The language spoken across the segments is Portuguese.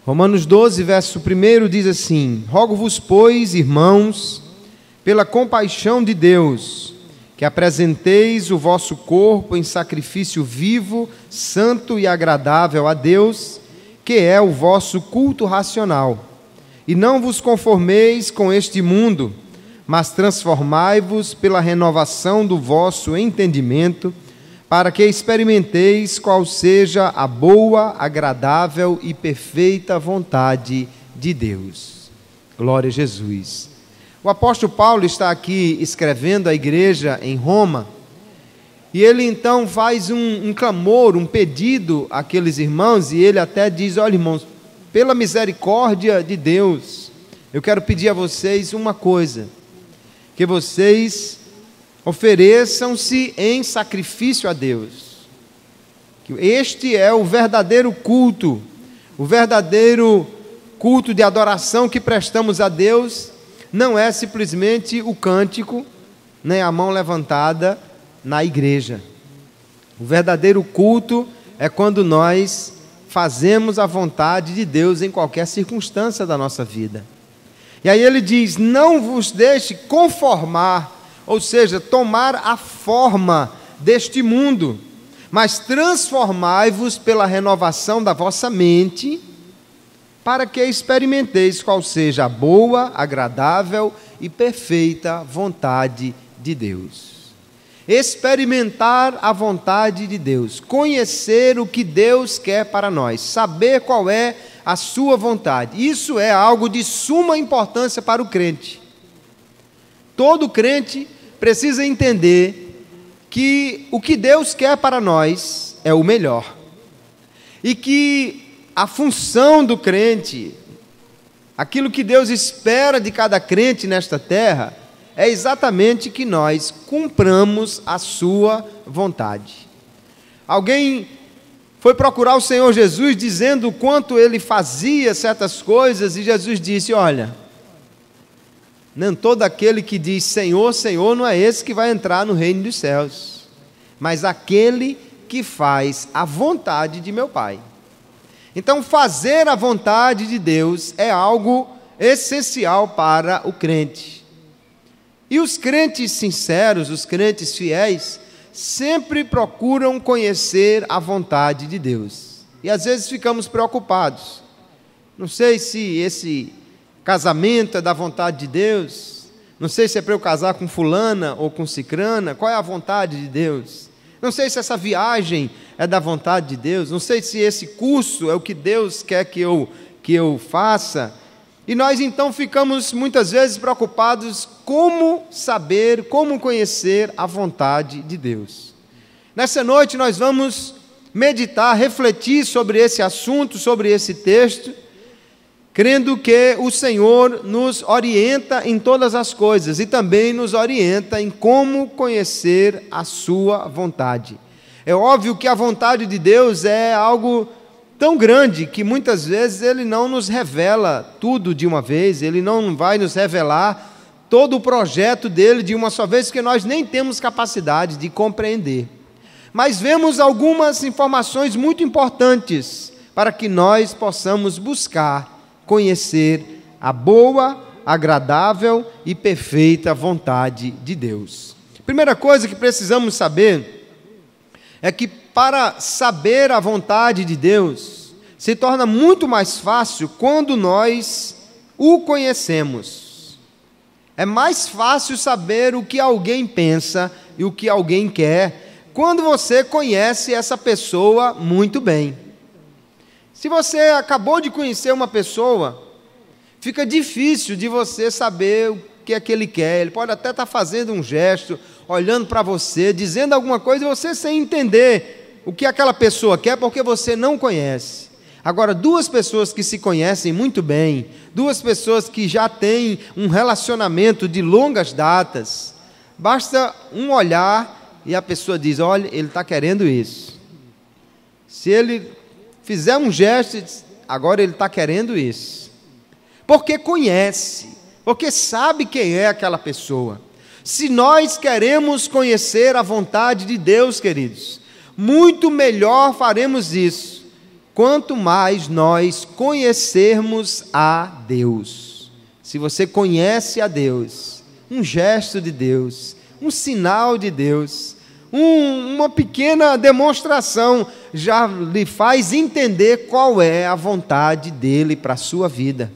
Romanos 12, verso 1 diz assim: Rogo-vos, pois, irmãos, pela compaixão de Deus, que apresenteis o vosso corpo em sacrifício vivo, santo e agradável a Deus, que é o vosso culto racional. E não vos conformeis com este mundo, mas transformai-vos pela renovação do vosso entendimento, para que experimenteis qual seja a boa, agradável e perfeita vontade de Deus. Glória a Jesus. O apóstolo Paulo está aqui escrevendo à igreja em Roma, e ele então faz um clamor, um pedido àqueles irmãos, e ele até diz: olha, irmãos, pela misericórdia de Deus, eu quero pedir a vocês uma coisa, que vocês ofereçam-se em sacrifício a Deus. Este é o verdadeiro culto de adoração que prestamos a Deus. Não é simplesmente o cântico, nem a mão levantada na igreja. O verdadeiro culto é quando nós fazemos a vontade de Deus em qualquer circunstância da nossa vida. E aí ele diz: não vos deixe conformar, ou seja, tomar a forma deste mundo, mas transformai-vos pela renovação da vossa mente, para que experimenteis qual seja a boa, agradável e perfeita vontade de Deus. Experimentar a vontade de Deus, conhecer o que Deus quer para nós, saber qual é a sua vontade. Isso é algo de suma importância para o crente. Todo crente precisa entender que o que Deus quer para nós é o melhor. E que a função do crente, aquilo que Deus espera de cada crente nesta terra, é exatamente que nós cumpramos a sua vontade. Alguém foi procurar o Senhor Jesus dizendo o quanto ele fazia certas coisas, e Jesus disse: olha, nem todo aquele que diz Senhor, Senhor, não é esse que vai entrar no reino dos céus, mas aquele que faz a vontade de meu Pai. Então, fazer a vontade de Deus é algo essencial para o crente. E os crentes sinceros, os crentes fiéis, sempre procuram conhecer a vontade de Deus. E às vezes ficamos preocupados. Não sei se esse casamento é da vontade de Deus, não sei se é para eu casar com fulana ou com cicrana, qual é a vontade de Deus? Não sei se essa viagem é da vontade de Deus, não sei se esse curso é o que Deus quer que eu faça. E nós então ficamos muitas vezes preocupados como saber, como conhecer a vontade de Deus. Nessa noite nós vamos meditar, refletir sobre esse assunto, sobre esse texto, crendo que o Senhor nos orienta em todas as coisas e também nos orienta em como conhecer a sua vontade. É óbvio que a vontade de Deus é algo tão grande que muitas vezes Ele não nos revela tudo de uma vez, Ele não vai nos revelar todo o projeto dEle de uma só vez, porque nós nem temos capacidade de compreender. Mas vemos algumas informações muito importantes para que nós possamos buscar conhecer a boa, agradável e perfeita vontade de Deus. Primeira coisa que precisamos saber é que para saber a vontade de Deus se torna muito mais fácil quando nós o conhecemos. É mais fácil saber o que alguém pensa e o que alguém quer quando você conhece essa pessoa muito bem. Se você acabou de conhecer uma pessoa, fica difícil de você saber o que é que ele quer. Ele pode até estar fazendo um gesto, olhando para você, dizendo alguma coisa, e você sem entender o que aquela pessoa quer, porque você não conhece. Agora, duas pessoas que se conhecem muito bem, duas pessoas que já têm um relacionamento de longas datas, basta um olhar e a pessoa diz: olha, ele está querendo isso. Se ele fizer um gesto, agora ele está querendo isso. Porque conhece, porque sabe quem é aquela pessoa. Se nós queremos conhecer a vontade de Deus, queridos, muito melhor faremos isso quanto mais nós conhecermos a Deus. Se você conhece a Deus, um gesto de Deus, um sinal de Deus, uma pequena demonstração já lhe faz entender qual é a vontade dele para a sua vida.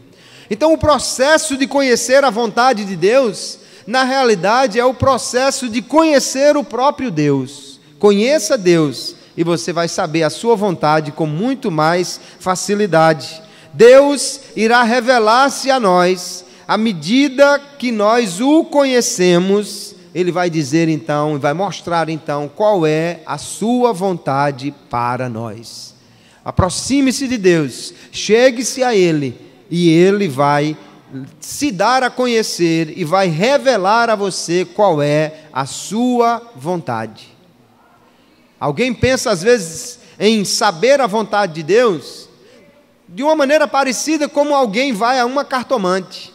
Então, o processo de conhecer a vontade de Deus, na realidade, é o processo de conhecer o próprio Deus. Conheça Deus e você vai saber a sua vontade com muito mais facilidade. Deus irá revelar-se a nós à medida que nós o conhecemos. Ele vai dizer então, vai mostrar então qual é a sua vontade para nós. Aproxime-se de Deus, chegue-se a Ele, e Ele vai se dar a conhecer e vai revelar a você qual é a sua vontade. Alguém pensa às vezes em saber a vontade de Deus de uma maneira parecida como alguém vai a uma cartomante,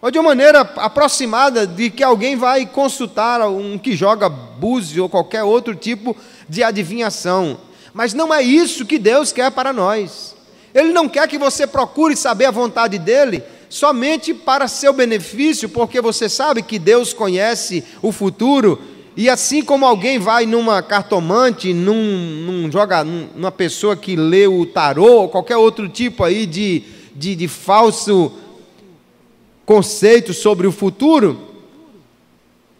ou de uma maneira aproximada de que alguém vai consultar um que joga búzio ou qualquer outro tipo de adivinhação. Mas não é isso que Deus quer para nós. Ele não quer que você procure saber a vontade dEle somente para seu benefício, porque você sabe que Deus conhece o futuro, e assim como alguém vai numa cartomante, numa pessoa que lê o tarô, ou qualquer outro tipo aí de falso conceito sobre o futuro,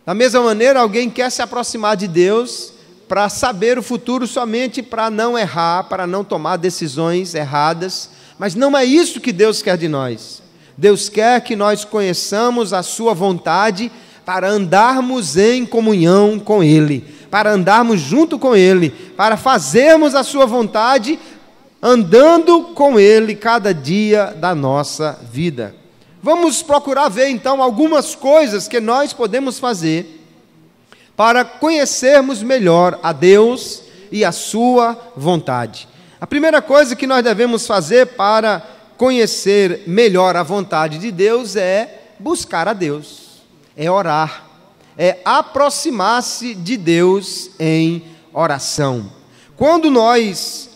da mesma maneira alguém quer se aproximar de Deus para saber o futuro somente para não errar, para não tomar decisões erradas, mas não é isso que Deus quer de nós. Deus quer que nós conheçamos a sua vontade para andarmos em comunhão com Ele, para andarmos junto com Ele, para fazermos a sua vontade, andando com Ele cada dia da nossa vida. Vamos procurar ver então algumas coisas que nós podemos fazer para conhecermos melhor a Deus e a sua vontade. A primeira coisa que nós devemos fazer para conhecer melhor a vontade de Deus é buscar a Deus, é orar, é aproximar-se de Deus em oração. Quando nós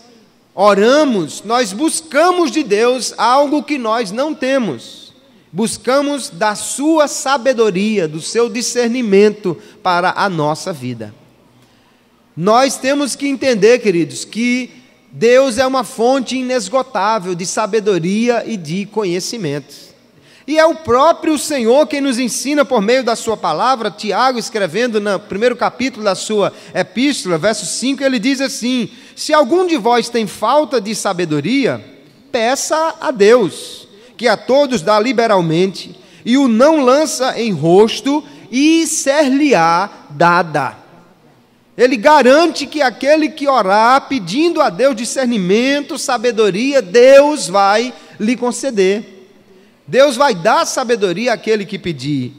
oramos, nós buscamos de Deus algo que nós não temos. Buscamos da sua sabedoria, do seu discernimento para a nossa vida. Nós temos que entender, queridos, que Deus é uma fonte inesgotável de sabedoria e de conhecimento. E é o próprio Senhor quem nos ensina por meio da sua palavra. Tiago, escrevendo no primeiro capítulo da sua epístola, verso 5, ele diz assim: se algum de vós tem falta de sabedoria, peça a Deus, que a todos dá liberalmente, e o não lança em rosto, e ser-lhe-á dada. Ele garante que aquele que orar, pedindo a Deus discernimento, sabedoria, Deus vai lhe conceder. Deus vai dar sabedoria àquele que pedir.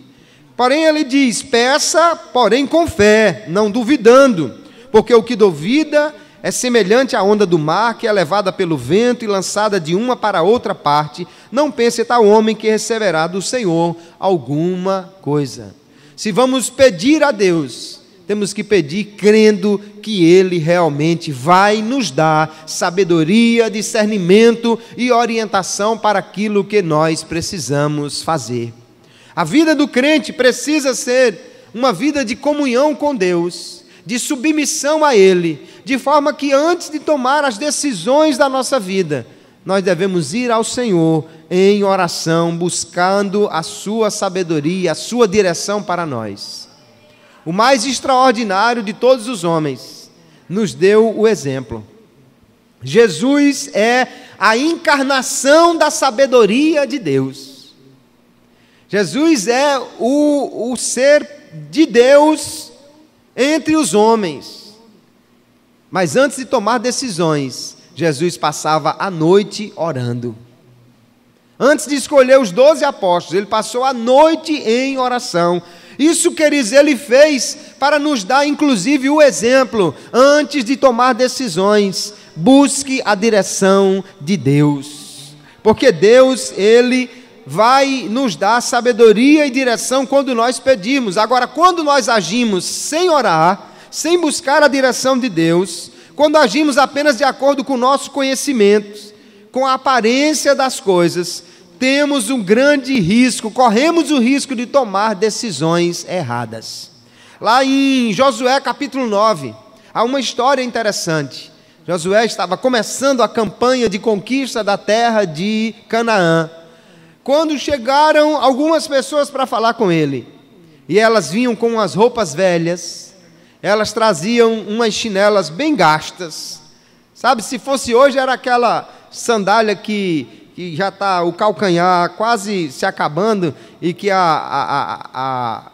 Porém, ele diz: peça, porém com fé, não duvidando, porque o que duvida é semelhante à onda do mar, que é levada pelo vento e lançada de uma para outra parte. Não pense tal homem que receberá do Senhor alguma coisa. Se vamos pedir a Deus, temos que pedir crendo que Ele realmente vai nos dar sabedoria, discernimento e orientação para aquilo que nós precisamos fazer. A vida do crente precisa ser uma vida de comunhão com Deus, de submissão a Ele, de forma que antes de tomar as decisões da nossa vida, nós devemos ir ao Senhor em oração, buscando a sua sabedoria, a sua direção para nós. O mais extraordinário de todos os homens nos deu o exemplo. Jesus é a encarnação da sabedoria de Deus. Jesus é o ser de Deus entre os homens. Mas antes de tomar decisões, Jesus passava a noite orando. Antes de escolher os 12 apóstolos, ele passou a noite em oração. Isso, queridos, ele fez para nos dar, inclusive, o exemplo. Antes de tomar decisões, busque a direção de Deus. Porque Deus, Ele vai nos dar sabedoria e direção quando nós pedimos. Agora, quando nós agimos sem orar, sem buscar a direção de Deus, Quando agimos apenas de acordo com nossos conhecimentos, com a aparência das coisas, temos um grande risco, corremos o risco de tomar decisões erradas. Lá em Josué capítulo 9, há uma história interessante. Josué estava começando a campanha de conquista da terra de Canaã, quando chegaram algumas pessoas para falar com ele, e elas vinham com as roupas velhas, elas traziam umas chinelas bem gastas, sabe, se fosse hoje era aquela sandália que já está o calcanhar quase se acabando, e que a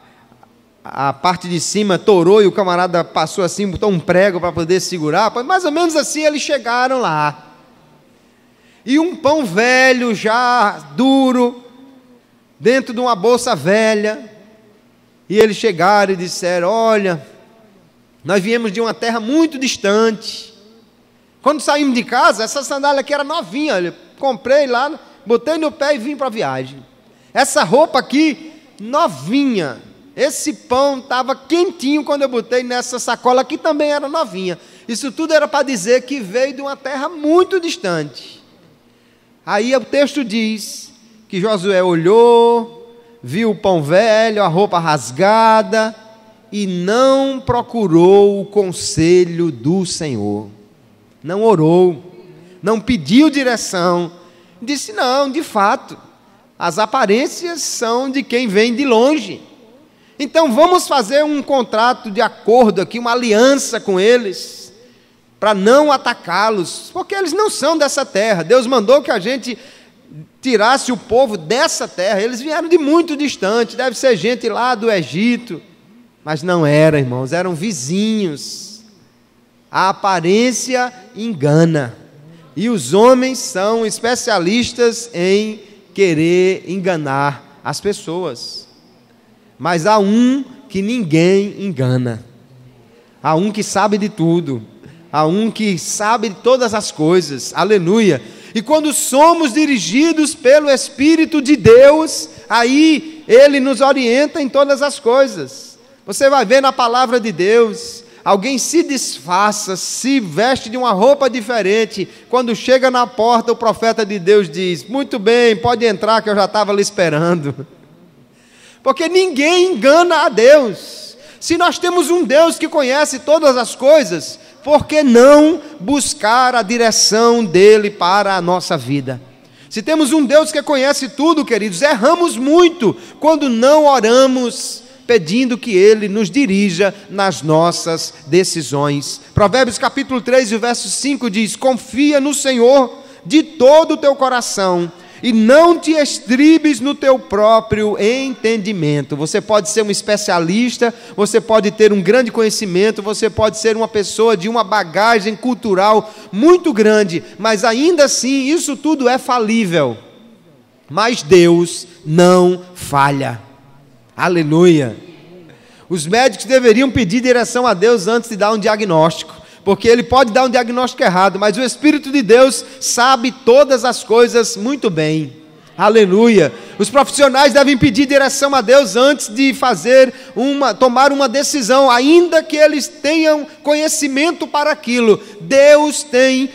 parte de cima torou, e o camarada passou assim, botou um prego para poder segurar, mais ou menos assim eles chegaram lá. E um pão velho, já duro, dentro de uma bolsa velha. E eles chegaram e disseram: olha, nós viemos de uma terra muito distante. Quando saímos de casa, essa sandália aqui era novinha, olha, comprei lá, botei no pé e vim para a viagem. Essa roupa aqui, novinha. Esse pão estava quentinho quando eu botei nessa sacola, que também era novinha. Isso tudo era para dizer que veio de uma terra muito distante. Aí o texto diz que Josué olhou, viu o pão velho, a roupa rasgada, e não procurou o conselho do Senhor. Não orou, não pediu direção. Disse: não, de fato, as aparências são de quem vem de longe. Então vamos fazer um contrato de acordo aqui, uma aliança com eles, para não atacá-los, porque eles não são dessa terra. Deus mandou que a gente tirasse o povo dessa terra. Eles vieram de muito distante, deve ser gente lá do Egito, mas não era, irmãos, eram vizinhos. A aparência engana, e os homens são especialistas em querer enganar as pessoas. Mas há um que ninguém engana, há um que sabe de tudo, há um que sabe de todas as coisas, aleluia. E quando somos dirigidos pelo Espírito de Deus, aí Ele nos orienta em todas as coisas. Você vai ver na palavra de Deus, alguém se disfarça, se veste de uma roupa diferente, quando chega na porta o profeta de Deus diz: muito bem, pode entrar que eu já estava lhe esperando. Porque ninguém engana a Deus. Se nós temos um Deus que conhece todas as coisas, por que não buscar a direção dEle para a nossa vida? Se temos um Deus que conhece tudo, queridos, erramos muito quando não oramos pedindo que Ele nos dirija nas nossas decisões. Provérbios capítulo 3, o verso 5 diz: confia no Senhor de todo o teu coração, e não te estribes no teu próprio entendimento. Você pode ser um especialista, você pode ter um grande conhecimento, você pode ser uma pessoa de uma bagagem cultural muito grande, mas ainda assim isso tudo é falível. Mas Deus não falha. Aleluia. Os médicos deveriam pedir direção a Deus antes de dar um diagnóstico, porque Ele pode dar um diagnóstico errado, mas o Espírito de Deus sabe todas as coisas muito bem. Aleluia. Os profissionais devem pedir direção a Deus antes de tomar uma decisão, ainda que eles tenham conhecimento para aquilo. Deus tem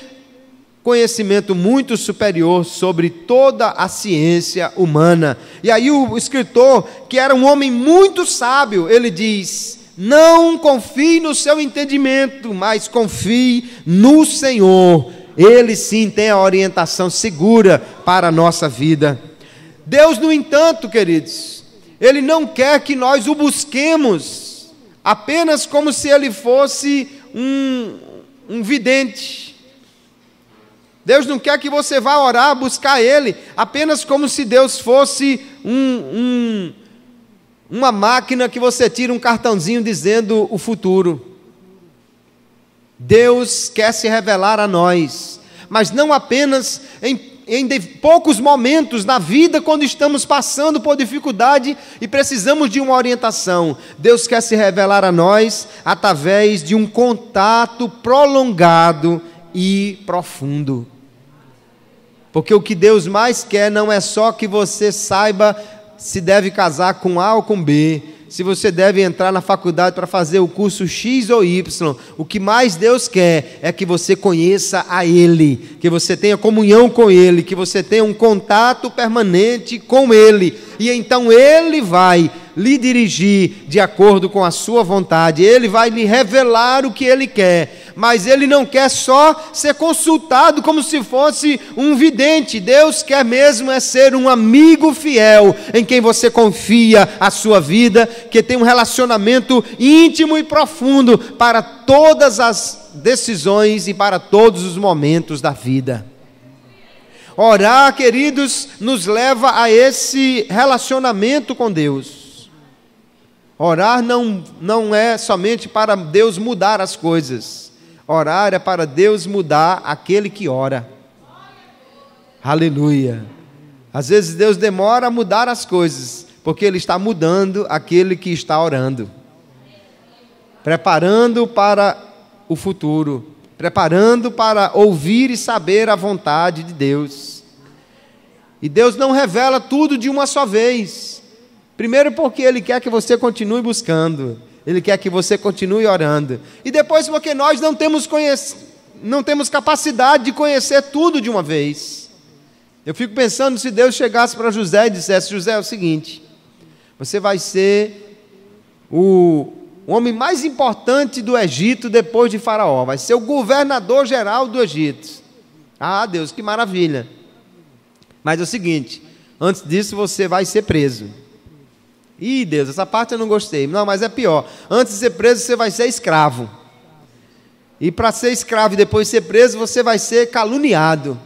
conhecimento muito superior sobre toda a ciência humana. E aí o escritor, que era um homem muito sábio, ele diz: não confie no seu entendimento, mas confie no Senhor. Ele sim tem a orientação segura para a nossa vida. Deus, no entanto, queridos, Ele não quer que nós o busquemos apenas como se Ele fosse um vidente. Deus não quer que você vá orar, buscar Ele, apenas como se Deus fosse uma máquina que você tira um cartãozinho dizendo o futuro. Deus quer se revelar a nós, mas não apenas em poucos momentos na vida, quando estamos passando por dificuldade e precisamos de uma orientação. Deus quer se revelar a nós através de um contato prolongado e profundo. Porque o que Deus mais quer não é só que você saiba se deve casar com A ou com B, se você deve entrar na faculdade para fazer o curso X ou Y. O que mais Deus quer é que você conheça a Ele, que você tenha comunhão com Ele, que você tenha um contato permanente com Ele. E então Ele vai lhe dirigir de acordo com a sua vontade, Ele vai lhe revelar o que Ele quer, mas Ele não quer só ser consultado como se fosse um vidente. Deus quer mesmo é ser um amigo fiel, em quem você confia a sua vida, que tem um relacionamento íntimo e profundo para todas as decisões e para todos os momentos da vida. Orar, queridos, nos leva a esse relacionamento com Deus. Orar não é somente para Deus mudar as coisas. Orar é para Deus mudar aquele que ora. Aleluia. Às vezes Deus demora a mudar as coisas, porque Ele está mudando aquele que está orando. Preparando para o futuro. Preparando para ouvir e saber a vontade de Deus. E Deus não revela tudo de uma só vez. Primeiro porque Ele quer que você continue buscando, Ele quer que você continue orando, e depois porque nós não temos capacidade de conhecer tudo de uma vez. Eu fico pensando, se Deus chegasse para José e dissesse: José, é o seguinte, você vai ser o homem mais importante do Egito depois de Faraó, vai ser o governador geral do Egito. Ah, Deus, que maravilha. Mas é o seguinte, antes disso você vai ser preso. Ih, Deus, essa parte eu não gostei. Não, mas é pior. Antes de ser preso, você vai ser escravo. E para ser escravo e depois ser preso, você vai ser caluniado.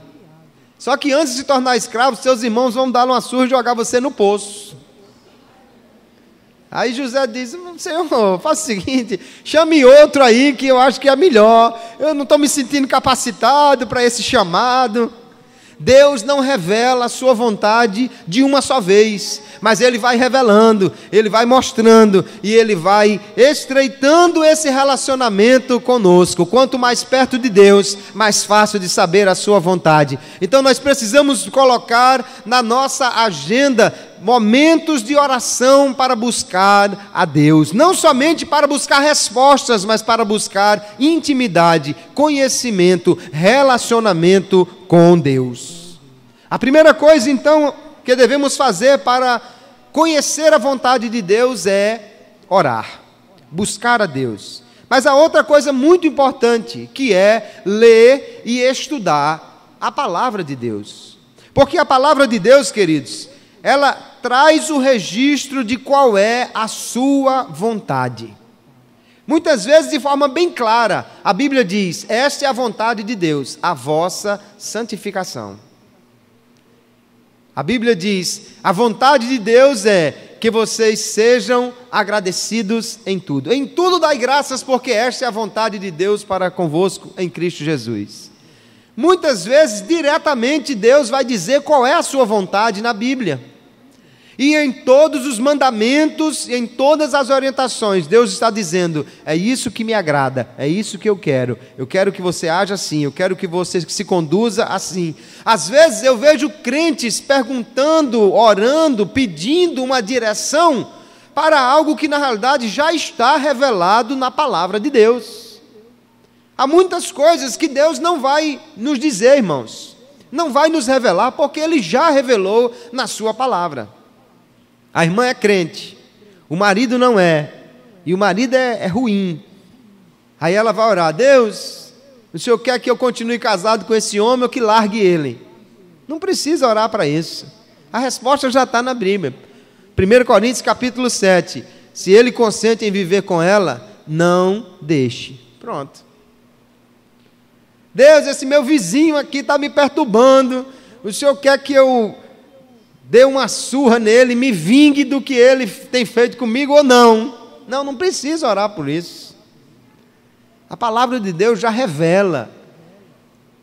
Só que antes de se tornar escravo, seus irmãos vão dar uma surra e jogar você no poço. Aí José diz: Senhor, faça o seguinte, chame outro aí que eu acho que é melhor. Eu não estou me sentindo capacitado para esse chamado. Deus não revela a sua vontade de uma só vez, mas Ele vai revelando, Ele vai mostrando e Ele vai estreitando esse relacionamento conosco. Quanto mais perto de Deus, mais fácil de saber a sua vontade. Então nós precisamos colocar na nossa agenda momentos de oração para buscar a Deus, não somente para buscar respostas, mas para buscar intimidade, conhecimento, relacionamento com Deus. A primeira coisa então que devemos fazer para conhecer a vontade de Deus é orar, buscar a Deus. Mas há outra coisa muito importante, que é ler e estudar a palavra de Deus. Porque a palavra de Deus, queridos, ela traz o registro de qual é a sua vontade. Muitas vezes, de forma bem clara, a Bíblia diz: esta é a vontade de Deus, a vossa santificação. A Bíblia diz: a vontade de Deus é que vocês sejam agradecidos em tudo. Em tudo dai graças, porque esta é a vontade de Deus para convosco em Cristo Jesus. Muitas vezes, diretamente, Deus vai dizer qual é a sua vontade na Bíblia. E em todos os mandamentos, em todas as orientações, Deus está dizendo: é isso que me agrada, é isso que eu quero que você haja assim, eu quero que você se conduza assim. Às vezes eu vejo crentes perguntando, orando, pedindo uma direção para algo que na realidade já está revelado na palavra de Deus. Há muitas coisas que Deus não vai nos dizer, irmãos, não vai nos revelar, porque Ele já revelou na sua palavra. A irmã é crente, o marido não é, e o marido é ruim. Aí ela vai orar: Deus, o Senhor quer que eu continue casado com esse homem ou que largue ele? Não precisa orar para isso, a resposta já está na Bíblia. 1 Coríntios capítulo 7, se ele consente em viver com ela, não deixe. Pronto. Deus, esse meu vizinho aqui está me perturbando, o Senhor quer que eu dê uma surra nele, me vingue do que ele tem feito comigo ou não? Não precisa orar por isso. A palavra de Deus já revela.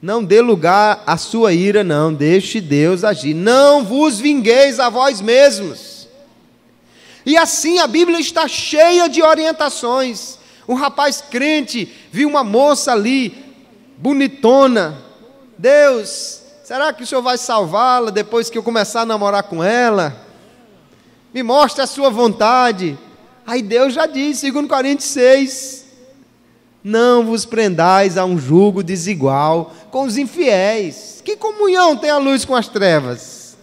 Não dê lugar à sua ira, não, deixe Deus agir. Não vos vingueis a vós mesmos. E assim a Bíblia está cheia de orientações. Um rapaz crente viu uma moça ali, bonitona. Deus, será que o Senhor vai salvá-la depois que eu começar a namorar com ela? Me mostre a sua vontade. Aí Deus já diz, 2 Coríntios 6, não vos prendais a um jugo desigual com os infiéis. Que comunhão tem a luz com as trevas?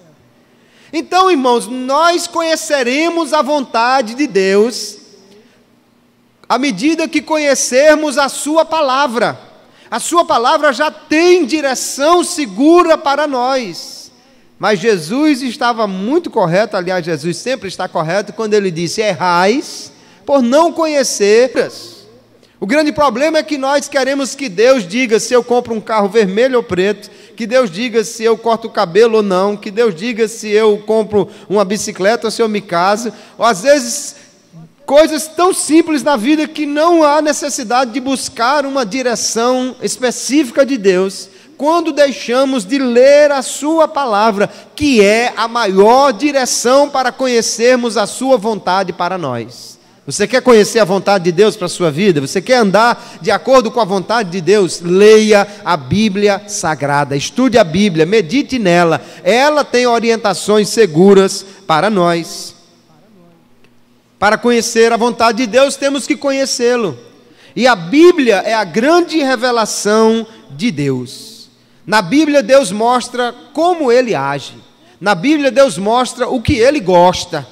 Então, irmãos, nós conheceremos a vontade de Deus à medida que conhecermos a sua palavra. A sua palavra já tem direção segura para nós. Mas Jesus estava muito correto, aliás, Jesus sempre está correto, quando ele disse, errais por não conhecer. O grande problema é que nós queremos que Deus diga se eu compro um carro vermelho ou preto, que Deus diga se eu corto o cabelo ou não, que Deus diga se eu compro uma bicicleta ou se eu me caso, ou às vezes coisas tão simples na vida que não há necessidade de buscar uma direção específica de Deus, quando deixamos de ler a sua palavra, que é a maior direção para conhecermos a sua vontade para nós. Você quer conhecer a vontade de Deus para a sua vida? Você quer andar de acordo com a vontade de Deus? Leia a Bíblia Sagrada, estude a Bíblia, medite nela. Ela tem orientações seguras para nós. Para conhecer a vontade de Deus, temos que conhecê-lo. E a Bíblia é a grande revelação de Deus. Na Bíblia, Deus mostra como Ele age. Na Bíblia, Deus mostra o que Ele gosta.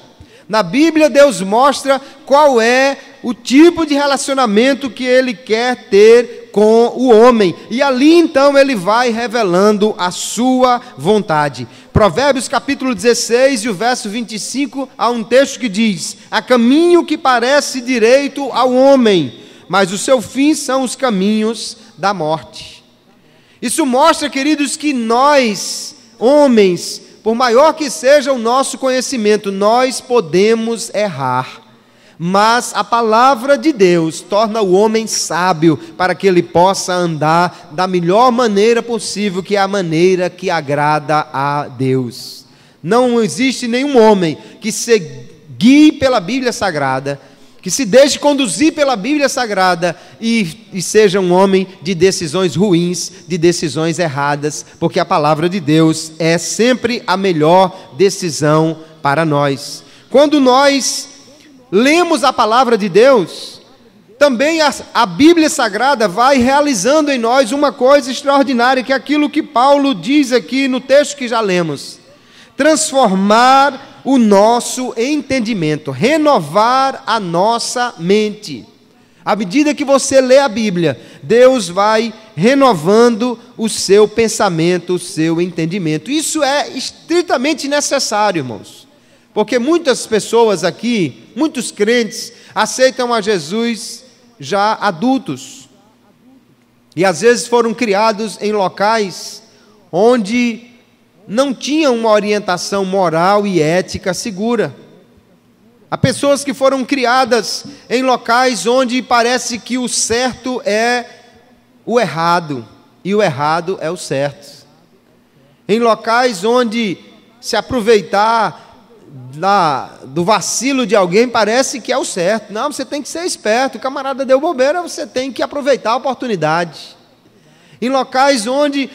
Na Bíblia, Deus mostra qual é o tipo de relacionamento que Ele quer ter com o homem. E ali, então, Ele vai revelando a sua vontade. Provérbios capítulo 16 e o verso 25, há um texto que diz, há caminho que parece direito ao homem, mas o seu fim são os caminhos da morte. Isso mostra, queridos, que nós, homens, por maior que seja o nosso conhecimento, nós podemos errar, mas a palavra de Deus torna o homem sábio para que ele possa andar da melhor maneira possível, que é a maneira que agrada a Deus. Não existe nenhum homem que se guie pela Bíblia Sagrada, que se deixe conduzir pela Bíblia Sagrada e seja um homem de decisões ruins, de decisões erradas, porque a palavra de Deus é sempre a melhor decisão para nós. Quando nós lemos a palavra de Deus, também a Bíblia Sagrada vai realizando em nós uma coisa extraordinária, que é aquilo que Paulo diz aqui no texto que já lemos: transformar o nosso entendimento, renovar a nossa mente. À medida que você lê a Bíblia, Deus vai renovando o seu pensamento, o seu entendimento. Isso é estritamente necessário, irmãos, porque muitas pessoas aqui, muitos crentes, aceitam a Jesus já adultos, e às vezes foram criados em locais onde não tinham uma orientação moral e ética segura. Há pessoas que foram criadas em locais onde parece que o certo é o errado e o errado é o certo. Em locais onde se aproveitar do vacilo de alguém parece que é o certo. Não, você tem que ser esperto, o camarada deu bobeira, você tem que aproveitar a oportunidade. Em locais onde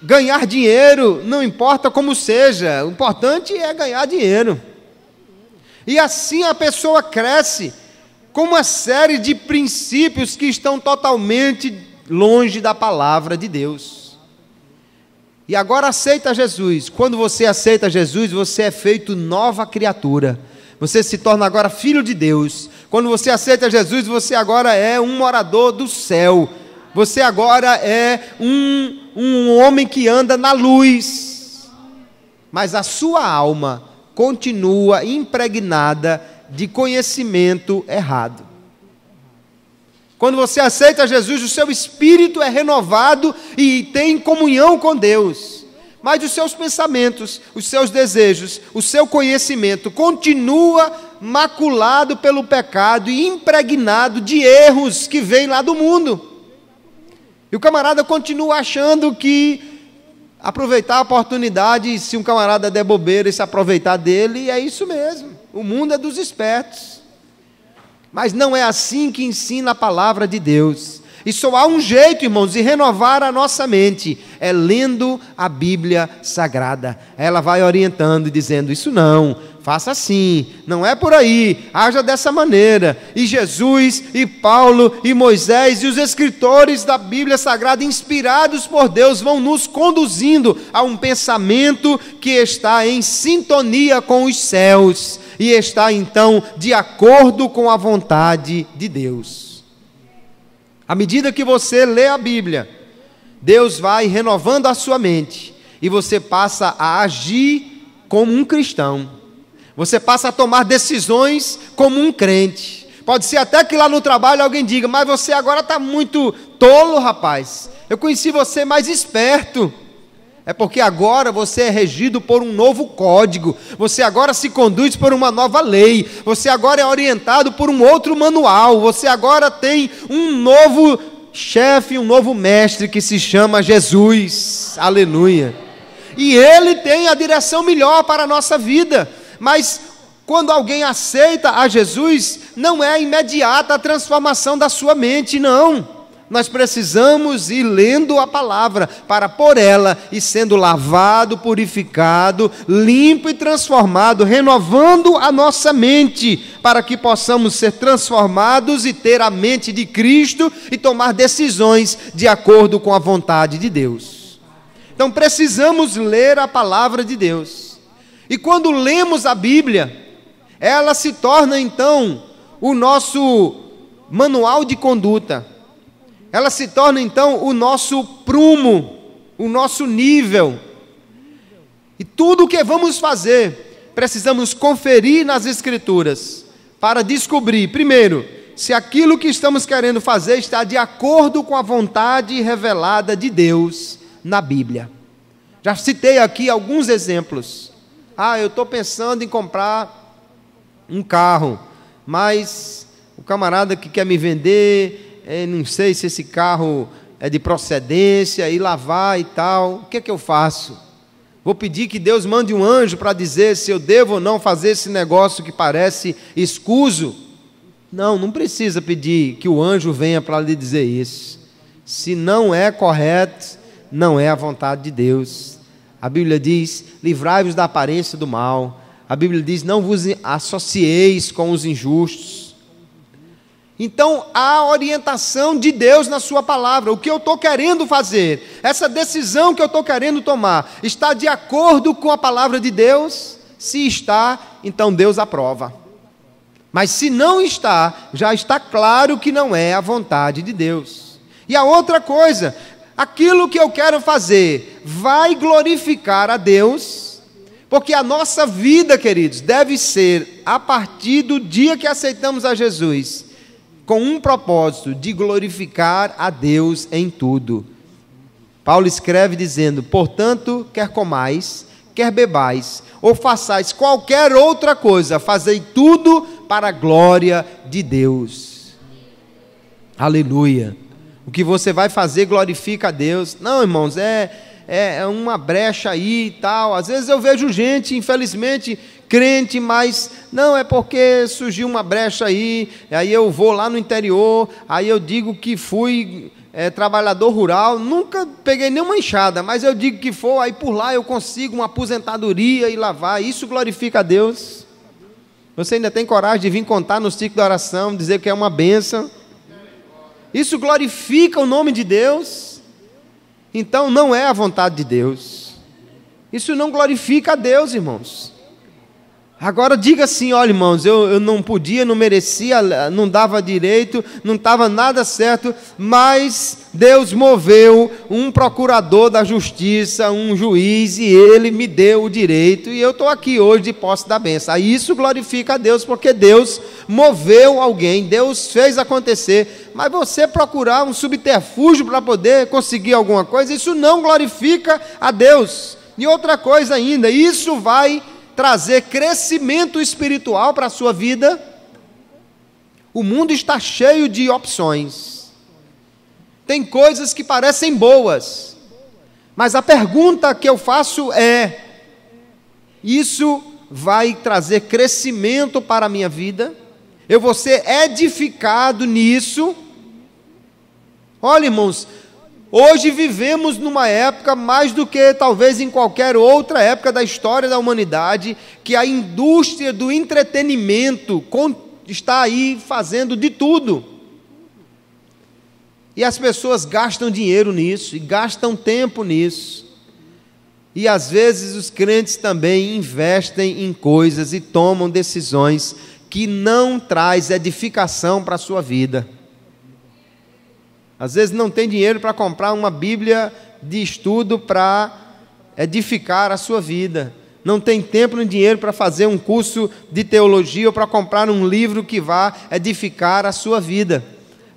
ganhar dinheiro, não importa como seja, o importante é ganhar dinheiro. E assim a pessoa cresce com uma série de princípios que estão totalmente longe da palavra de Deus. E agora aceita Jesus. Quando você aceita Jesus, você é feito nova criatura. Você se torna agora filho de Deus. Quando você aceita Jesus, você agora é um morador do céu. Você agora é um homem que anda na luz, mas a sua alma continua impregnada de conhecimento errado. Quando você aceita Jesus, o seu espírito é renovado e tem comunhão com Deus, mas os seus pensamentos, os seus desejos, o seu conhecimento continua maculado pelo pecado e impregnado de erros que vêm lá do mundo. E o camarada continua achando que aproveitar a oportunidade, se um camarada der bobeira e se aproveitar dele, é isso mesmo. O mundo é dos espertos. Mas não é assim que ensina a palavra de Deus. E só há um jeito, irmãos, de renovar a nossa mente, é lendo a Bíblia Sagrada. Ela vai orientando e dizendo, isso não, faça assim, não é por aí, haja dessa maneira. E Jesus, e Paulo, e Moisés, e os escritores da Bíblia Sagrada, inspirados por Deus, vão nos conduzindo a um pensamento que está em sintonia com os céus, e está então de acordo com a vontade de Deus. À medida que você lê a Bíblia, Deus vai renovando a sua mente, e você passa a agir como um cristão. Você passa a tomar decisões como um crente. Pode ser até que lá no trabalho alguém diga, mas você agora está muito tolo, rapaz. Eu conheci você mais esperto. É porque agora você é regido por um novo código. Você agora se conduz por uma nova lei. Você agora é orientado por um outro manual. Você agora tem um novo chefe, um novo mestre que se chama Jesus. Aleluia. E Ele tem a direção melhor para a nossa vida. Mas quando alguém aceita a Jesus, não é imediata a transformação da sua mente, não. Nós precisamos ir lendo a palavra para por ela e sendo lavado, purificado, limpo e transformado, renovando a nossa mente, para que possamos ser transformados e ter a mente de Cristo e tomar decisões de acordo com a vontade de Deus. Então precisamos ler a palavra de Deus. E quando lemos a Bíblia, ela se torna então o nosso manual de conduta. Ela se torna então o nosso prumo, o nosso nível. E tudo o que vamos fazer, precisamos conferir nas Escrituras, para descobrir, primeiro, se aquilo que estamos querendo fazer está de acordo com a vontade revelada de Deus na Bíblia. Já citei aqui alguns exemplos. Eu estou pensando em comprar um carro, mas o camarada que quer me vender, não sei se esse carro é de procedência, e lavar e tal, o que é que eu faço? Vou pedir que Deus mande um anjo para dizer se eu devo ou não fazer esse negócio que parece escuso? Não precisa pedir que o anjo venha para lhe dizer isso. Se não é correto, não é a vontade de Deus. A Bíblia diz, livrai-vos da aparência do mal. A Bíblia diz, não vos associeis com os injustos. Então, há orientação de Deus na sua palavra. O que eu estou querendo fazer, essa decisão que eu estou querendo tomar, está de acordo com a palavra de Deus? Se está, então Deus aprova. Mas se não está, já está claro que não é a vontade de Deus. E a outra coisa, aquilo que eu quero fazer vai glorificar a Deus, porque a nossa vida, queridos, deve ser a partir do dia que aceitamos a Jesus, com um propósito de glorificar a Deus em tudo. Paulo escreve dizendo, portanto, quer comais, quer bebais, ou façais qualquer outra coisa, fazei tudo para a glória de Deus. Aleluia. O que você vai fazer glorifica a Deus. Não, irmãos, é uma brecha aí e tal. Às vezes eu vejo gente, infelizmente, crente, mas não, é porque surgiu uma brecha aí eu vou lá no interior, aí eu digo que fui trabalhador rural, nunca peguei nenhuma enxada, mas eu digo que for, aí por lá eu consigo uma aposentadoria e lá vai. Isso glorifica a Deus? Você ainda tem coragem de vir contar no ciclo da oração, dizer que é uma bênção? Isso glorifica o nome de Deus? Então não é a vontade de Deus. Isso não glorifica a Deus, irmãos. Agora diga assim, olha, irmãos, eu não podia, não merecia, não dava direito, não estava nada certo, mas Deus moveu um procurador da justiça, um juiz, e ele me deu o direito, e eu estou aqui hoje de posse da bênção. Aí isso glorifica a Deus, porque Deus moveu alguém, Deus fez acontecer. Mas você procurar um subterfúgio para poder conseguir alguma coisa, isso não glorifica a Deus. E outra coisa ainda, isso vai trazer crescimento espiritual para a sua vida. O mundo está cheio de opções. Tem coisas que parecem boas, mas a pergunta que eu faço é: isso vai trazer crescimento para a minha vida? Eu vou ser edificado nisso? Olha, irmãos, hoje vivemos numa época, mais do que talvez em qualquer outra época da história da humanidade, que a indústria do entretenimento está aí fazendo de tudo. E as pessoas gastam dinheiro nisso, e gastam tempo nisso. E às vezes os crentes também investem em coisas e tomam decisões que não traz edificação para a sua vida. Às vezes não tem dinheiro para comprar uma Bíblia de estudo para edificar a sua vida. Não tem tempo nem dinheiro para fazer um curso de teologia ou para comprar um livro que vá edificar a sua vida.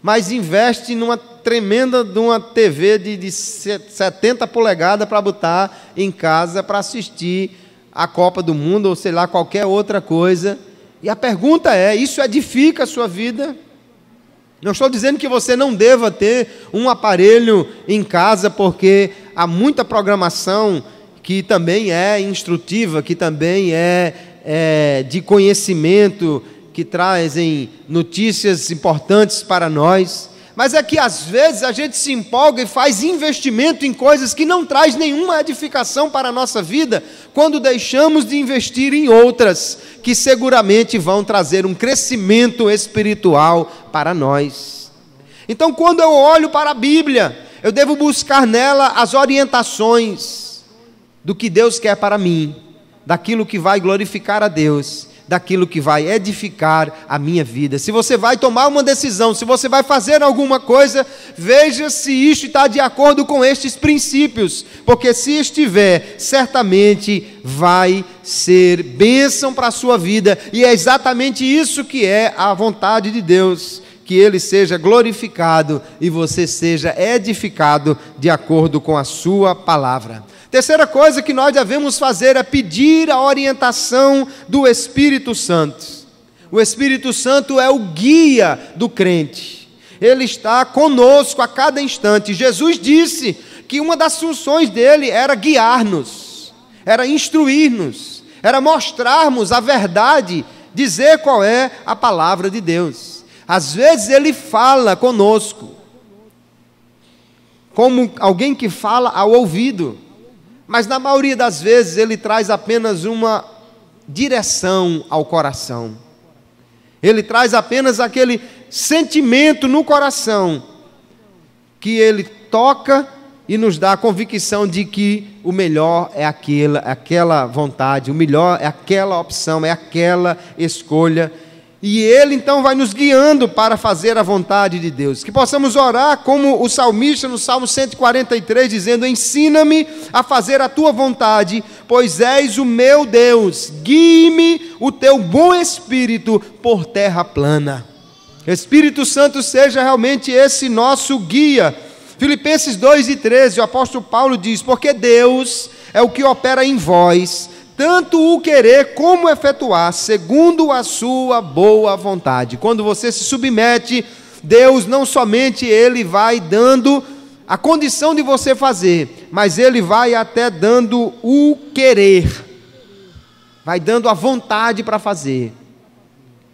Mas investe numa tremenda de uma TV de 70 polegadas para botar em casa para assistir a Copa do Mundo ou sei lá, qualquer outra coisa. E a pergunta é, isso edifica a sua vida? Não estou dizendo que você não deva ter um aparelho em casa, porque há muita programação que também é instrutiva, que também é de conhecimento, que trazem notícias importantes para nós. Mas é que às vezes a gente se empolga e faz investimento em coisas que não traz nenhuma edificação para a nossa vida, quando deixamos de investir em outras, que seguramente vão trazer um crescimento espiritual para nós. Então, quando eu olho para a Bíblia, eu devo buscar nela as orientações do que Deus quer para mim, daquilo que vai glorificar a Deus, daquilo que vai edificar a minha vida. Se você vai tomar uma decisão, se você vai fazer alguma coisa, veja se isto está de acordo com estes princípios, porque se estiver, certamente vai ser bênção para a sua vida, e é exatamente isso que é a vontade de Deus, que Ele seja glorificado e você seja edificado de acordo com a sua palavra. Terceira coisa que nós devemos fazer é pedir a orientação do Espírito Santo. O Espírito Santo é o guia do crente. Ele está conosco a cada instante. Jesus disse que uma das funções dele era guiar-nos, era instruir-nos, era mostrarmos a verdade, dizer qual é a palavra de Deus. Às vezes ele fala conosco, como alguém que fala ao ouvido, mas na maioria das vezes ele traz apenas uma direção ao coração. Ele traz apenas aquele sentimento no coração, que ele toca e nos dá a convicção de que o melhor é aquela vontade, o melhor é aquela opção, é aquela escolha. E Ele então vai nos guiando para fazer a vontade de Deus. Que possamos orar como o salmista no Salmo 143, dizendo: ensina-me a fazer a tua vontade, pois és o meu Deus. Guie-me o teu bom Espírito por terra plana. Espírito Santo seja realmente esse nosso guia. Filipenses 2:13, o apóstolo Paulo diz: porque Deus é o que opera em vós, tanto o querer como efetuar, segundo a sua boa vontade. Quando você se submete, Deus não somente Ele vai dando a condição de você fazer, mas Ele vai até dando o querer, vai dando a vontade para fazer.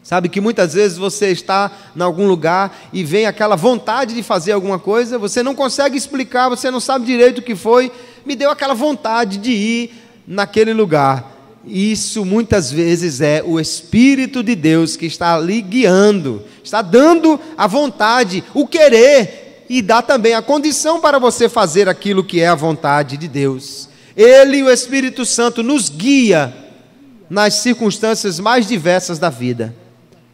Sabe que muitas vezes você está em algum lugar e vem aquela vontade de fazer alguma coisa, você não consegue explicar, você não sabe direito o que foi, me deu aquela vontade de ir naquele lugar. Isso muitas vezes é o Espírito de Deus que está ali guiando, está dando a vontade, o querer, e dá também a condição para você fazer aquilo que é a vontade de Deus. Ele, o Espírito Santo, nos guia nas circunstâncias mais diversas da vida.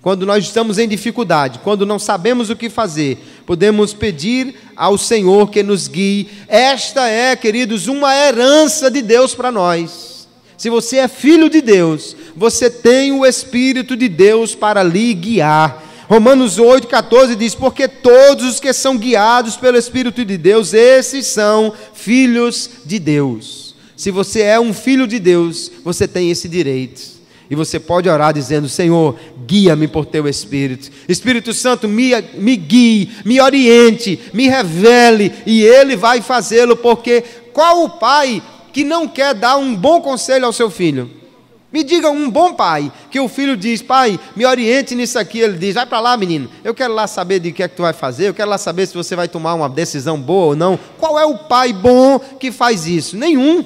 Quando nós estamos em dificuldade, quando não sabemos o que fazer, podemos pedir ao Senhor que nos guie. Esta é, queridos, uma herança de Deus para nós. Se você é filho de Deus, você tem o Espírito de Deus para lhe guiar. Romanos 8,14 diz: porque todos os que são guiados pelo Espírito de Deus, esses são filhos de Deus. Se você é um filho de Deus, você tem esse direito. E você pode orar dizendo: Senhor, guia-me por teu Espírito. Espírito Santo, me guie, me oriente, me revele. E Ele vai fazê-lo, porque qual o pai que não quer dar um bom conselho ao seu filho? Me diga um bom pai, que o filho diz: pai, me oriente nisso aqui. Ele diz: vai para lá, menino, eu quero lá saber de que é que tu vai fazer, eu quero lá saber se você vai tomar uma decisão boa ou não. Qual é o pai bom que faz isso? Nenhum.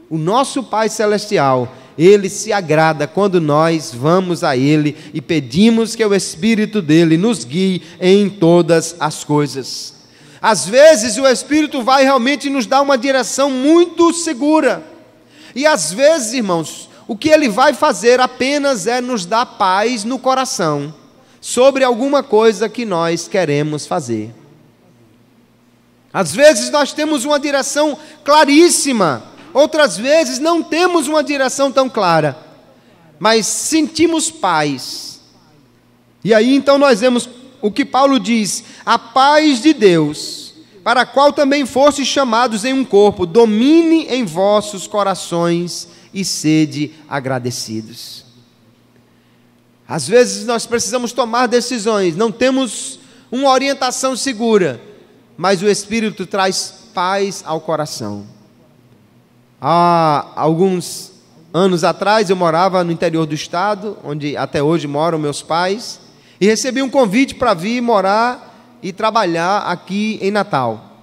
O nosso Pai Celestial, Ele se agrada quando nós vamos a Ele e pedimos que o Espírito dEle nos guie em todas as coisas. Às vezes o Espírito vai realmente nos dar uma direção muito segura, e às vezes, irmãos, o que Ele vai fazer apenas é nos dar paz no coração sobre alguma coisa que nós queremos fazer. Às vezes nós temos uma direção claríssima, outras vezes não temos uma direção tão clara, mas sentimos paz. E aí então nós vemos o que Paulo diz: a paz de Deus, para a qual também fostes chamados em um corpo, domine em vossos corações e sede agradecidos. Às vezes nós precisamos tomar decisões, não temos uma orientação segura, mas o Espírito traz paz ao coração. Há alguns anos atrás eu morava no interior do estado, onde até hoje moram meus pais, e recebi um convite para vir morar e trabalhar aqui em Natal.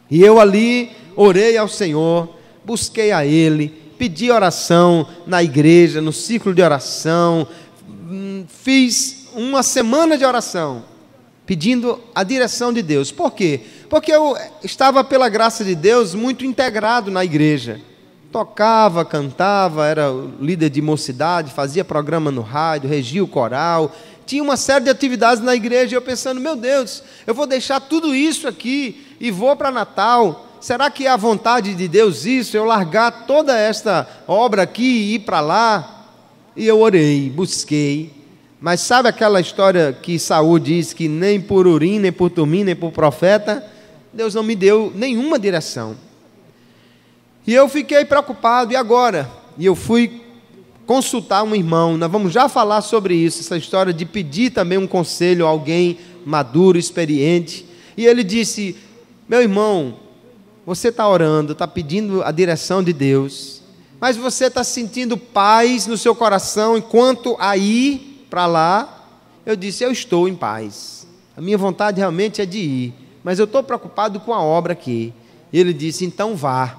E eu ali orei ao Senhor, busquei a Ele, pedi oração na igreja, no ciclo de oração, fiz uma semana de oração, pedindo a direção de Deus. Por quê? Porque eu estava, pela graça de Deus, muito integrado na igreja. Tocava, cantava, era líder de mocidade, fazia programa no rádio, regia o coral, tinha uma série de atividades na igreja, e eu pensando: meu Deus, eu vou deixar tudo isso aqui e vou para Natal. Será que é a vontade de Deus isso, eu largar toda esta obra aqui e ir para lá? E eu orei, busquei, mas sabe aquela história que Saul diz que nem por Urim, nem por Tumim, nem por profeta, Deus não me deu nenhuma direção. E eu fiquei preocupado, e agora? E eu fui consultar um irmão, nós vamos já falar sobre isso, essa história de pedir também um conselho a alguém maduro, experiente. E ele disse: meu irmão, você está orando, está pedindo a direção de Deus, mas você está sentindo paz no seu coração enquanto a ir para lá? Eu disse: eu estou em paz, a minha vontade realmente é de ir, mas eu estou preocupado com a obra aqui. Ele disse: então vá,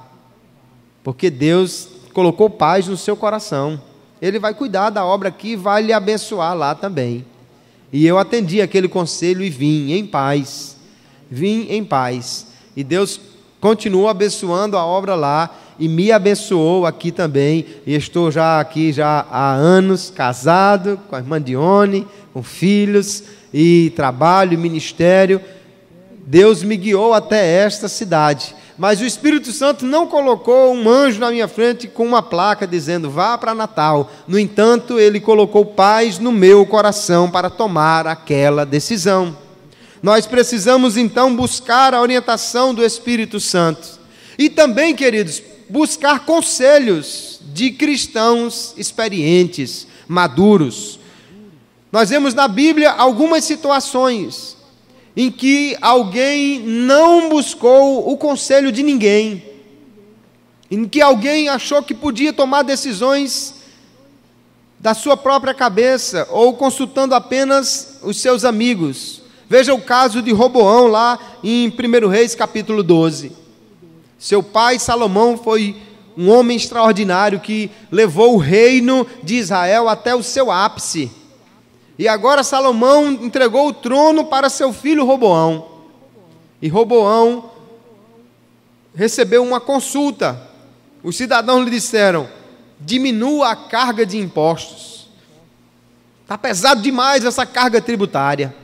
porque Deus colocou paz no seu coração, Ele vai cuidar da obra aqui e vai lhe abençoar lá também. E eu atendi aquele conselho e vim em paz, e Deus continuou abençoando a obra lá, e me abençoou aqui também, e estou aqui há anos, casado com a irmã Dione, com filhos, e trabalho, e ministério. Deus me guiou até esta cidade, mas o Espírito Santo não colocou um anjo na minha frente com uma placa dizendo: vá para Natal. No entanto, Ele colocou paz no meu coração para tomar aquela decisão. Nós precisamos então buscar a orientação do Espírito Santo. E também, queridos, buscar conselhos de cristãos experientes, maduros. Nós vemos na Bíblia algumas situações em que alguém não buscou o conselho de ninguém, em que alguém achou que podia tomar decisões da sua própria cabeça, ou consultando apenas os seus amigos. Veja o caso de Roboão lá em 1 Reis capítulo 12. Seu pai Salomão foi um homem extraordinário que levou o reino de Israel até o seu ápice. E agora Salomão entregou o trono para seu filho Roboão. E Roboão recebeu uma consulta. Os cidadãos lhe disseram: diminua a carga de impostos. Está pesado demais essa carga tributária.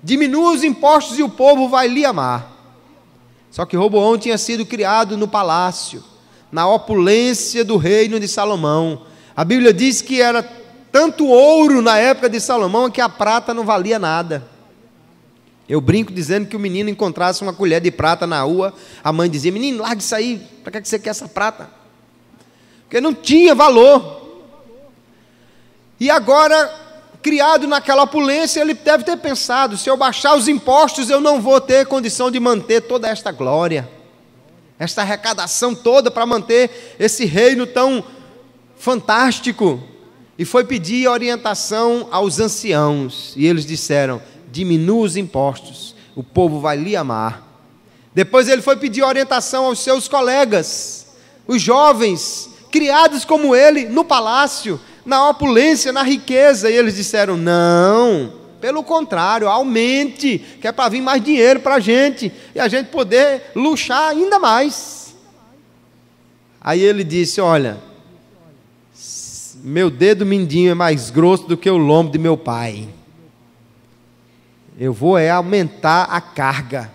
Diminua os impostos e o povo vai lhe amar. Só que Roboão tinha sido criado no palácio, na opulência do reino de Salomão. A Bíblia diz que era tanto ouro na época de Salomão que a prata não valia nada. Eu brinco dizendo que o menino encontrasse uma colher de prata na rua, a mãe dizia: menino, larga isso aí, para que você quer essa prata? Porque não tinha valor. E agora, criado naquela opulência, ele deve ter pensado: se eu baixar os impostos, eu não vou ter condição de manter toda esta glória, esta arrecadação toda para manter esse reino tão fantástico e foi pedir orientação aos anciãos. E eles disseram: diminua os impostos, o povo vai lhe amar. Depois ele foi pedir orientação aos seus colegas, os jovens, criados como ele, no palácio, na opulência, na riqueza. E eles disseram: não, pelo contrário, aumente, que é para vir mais dinheiro para a gente, e a gente poder luxar ainda mais. Aí ele disse: olha, meu dedo mindinho é mais grosso do que o lombo de meu pai. Eu vou aumentar a carga.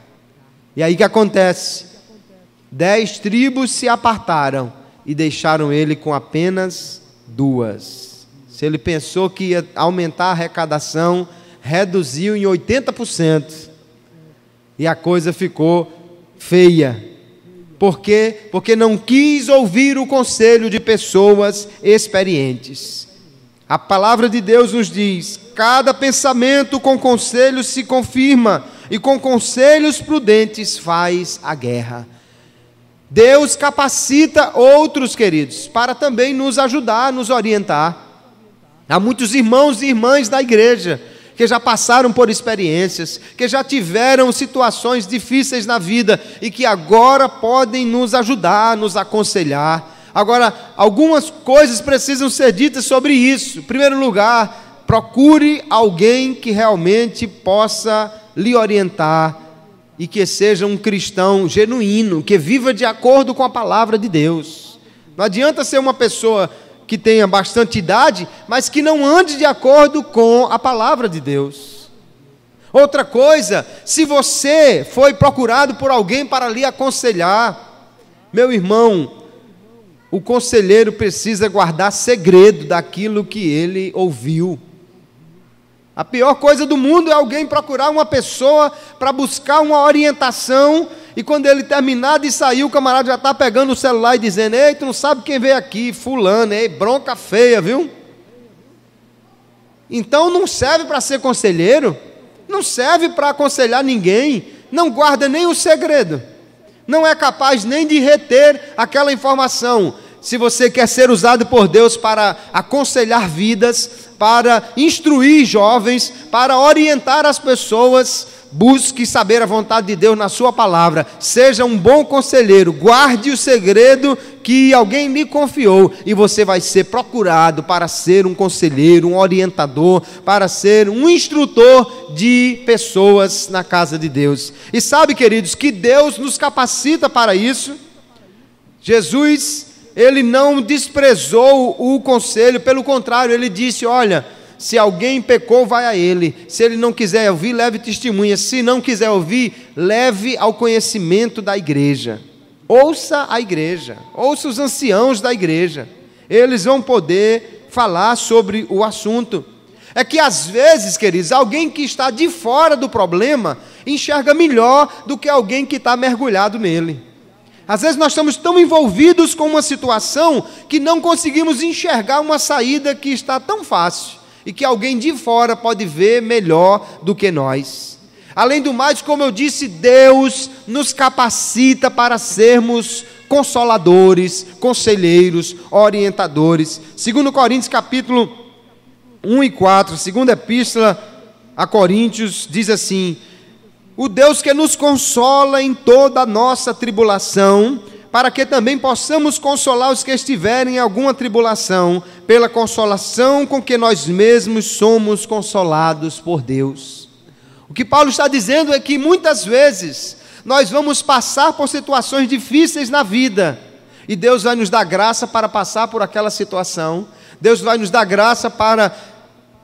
E aí o que acontece? 10 tribos se apartaram e deixaram ele com apenas 2. Se ele pensou que ia aumentar a arrecadação, reduziu em 80%. E a coisa ficou feia. Por quê? Porque não quis ouvir o conselho de pessoas experientes. A palavra de Deus nos diz: cada pensamento com conselho se confirma, e com conselhos prudentes faz a guerra. Deus capacita outros, queridos, para também nos ajudar, nos orientar. Há muitos irmãos e irmãs da igreja que já passaram por experiências, que já tiveram situações difíceis na vida e que agora podem nos ajudar, nos aconselhar. Agora, algumas coisas precisam ser ditas sobre isso. Em primeiro lugar, procure alguém que realmente possa lhe orientar e que seja um cristão genuíno, que viva de acordo com a palavra de Deus. Não adianta ser uma pessoa que tenha bastante idade, mas que não ande de acordo com a palavra de Deus. Outra coisa, se você foi procurado por alguém para lhe aconselhar, meu irmão, o conselheiro precisa guardar segredo daquilo que ele ouviu. A pior coisa do mundo é alguém procurar uma pessoa para buscar uma orientação, e quando ele terminar de sair, o camarada já está pegando o celular e dizendo: ei, tu não sabe quem veio aqui, fulano, ei, bronca feia, viu? Então não serve para ser conselheiro, não serve para aconselhar ninguém, não guarda nem o segredo, não é capaz nem de reter aquela informação. Se você quer ser usado por Deus para aconselhar vidas, para instruir jovens, para orientar as pessoas, busque saber a vontade de Deus na sua palavra. Seja um bom conselheiro, guarde o segredo que alguém lhe confiou, e você vai ser procurado para ser um conselheiro, um orientador, para ser um instrutor de pessoas na casa de Deus. E sabe, queridos, que Deus nos capacita para isso. Jesus, ele não desprezou o conselho, pelo contrário, ele disse: olha, se alguém pecou, vai a ele. Se ele não quiser ouvir, leve testemunha. Se não quiser ouvir, leve ao conhecimento da igreja. Ouça a igreja, ouça os anciãos da igreja. Eles vão poder falar sobre o assunto. É que às vezes, queridos, alguém que está de fora do problema enxerga melhor do que alguém que está mergulhado nele. Às vezes nós estamos tão envolvidos com uma situação que não conseguimos enxergar uma saída que está tão fácil e que alguém de fora pode ver melhor do que nós. Além do mais, como eu disse, Deus nos capacita para sermos consoladores, conselheiros, orientadores. 2 Coríntios capítulo 1 e 4, segunda epístola a Coríntios, diz assim: o Deus que nos consola em toda a nossa tribulação, para que também possamos consolar os que estiverem em alguma tribulação, pela consolação com que nós mesmos somos consolados por Deus. O que Paulo está dizendo é que muitas vezes nós vamos passar por situações difíceis na vida, e Deus vai nos dar graça para passar por aquela situação. Deus vai nos dar graça para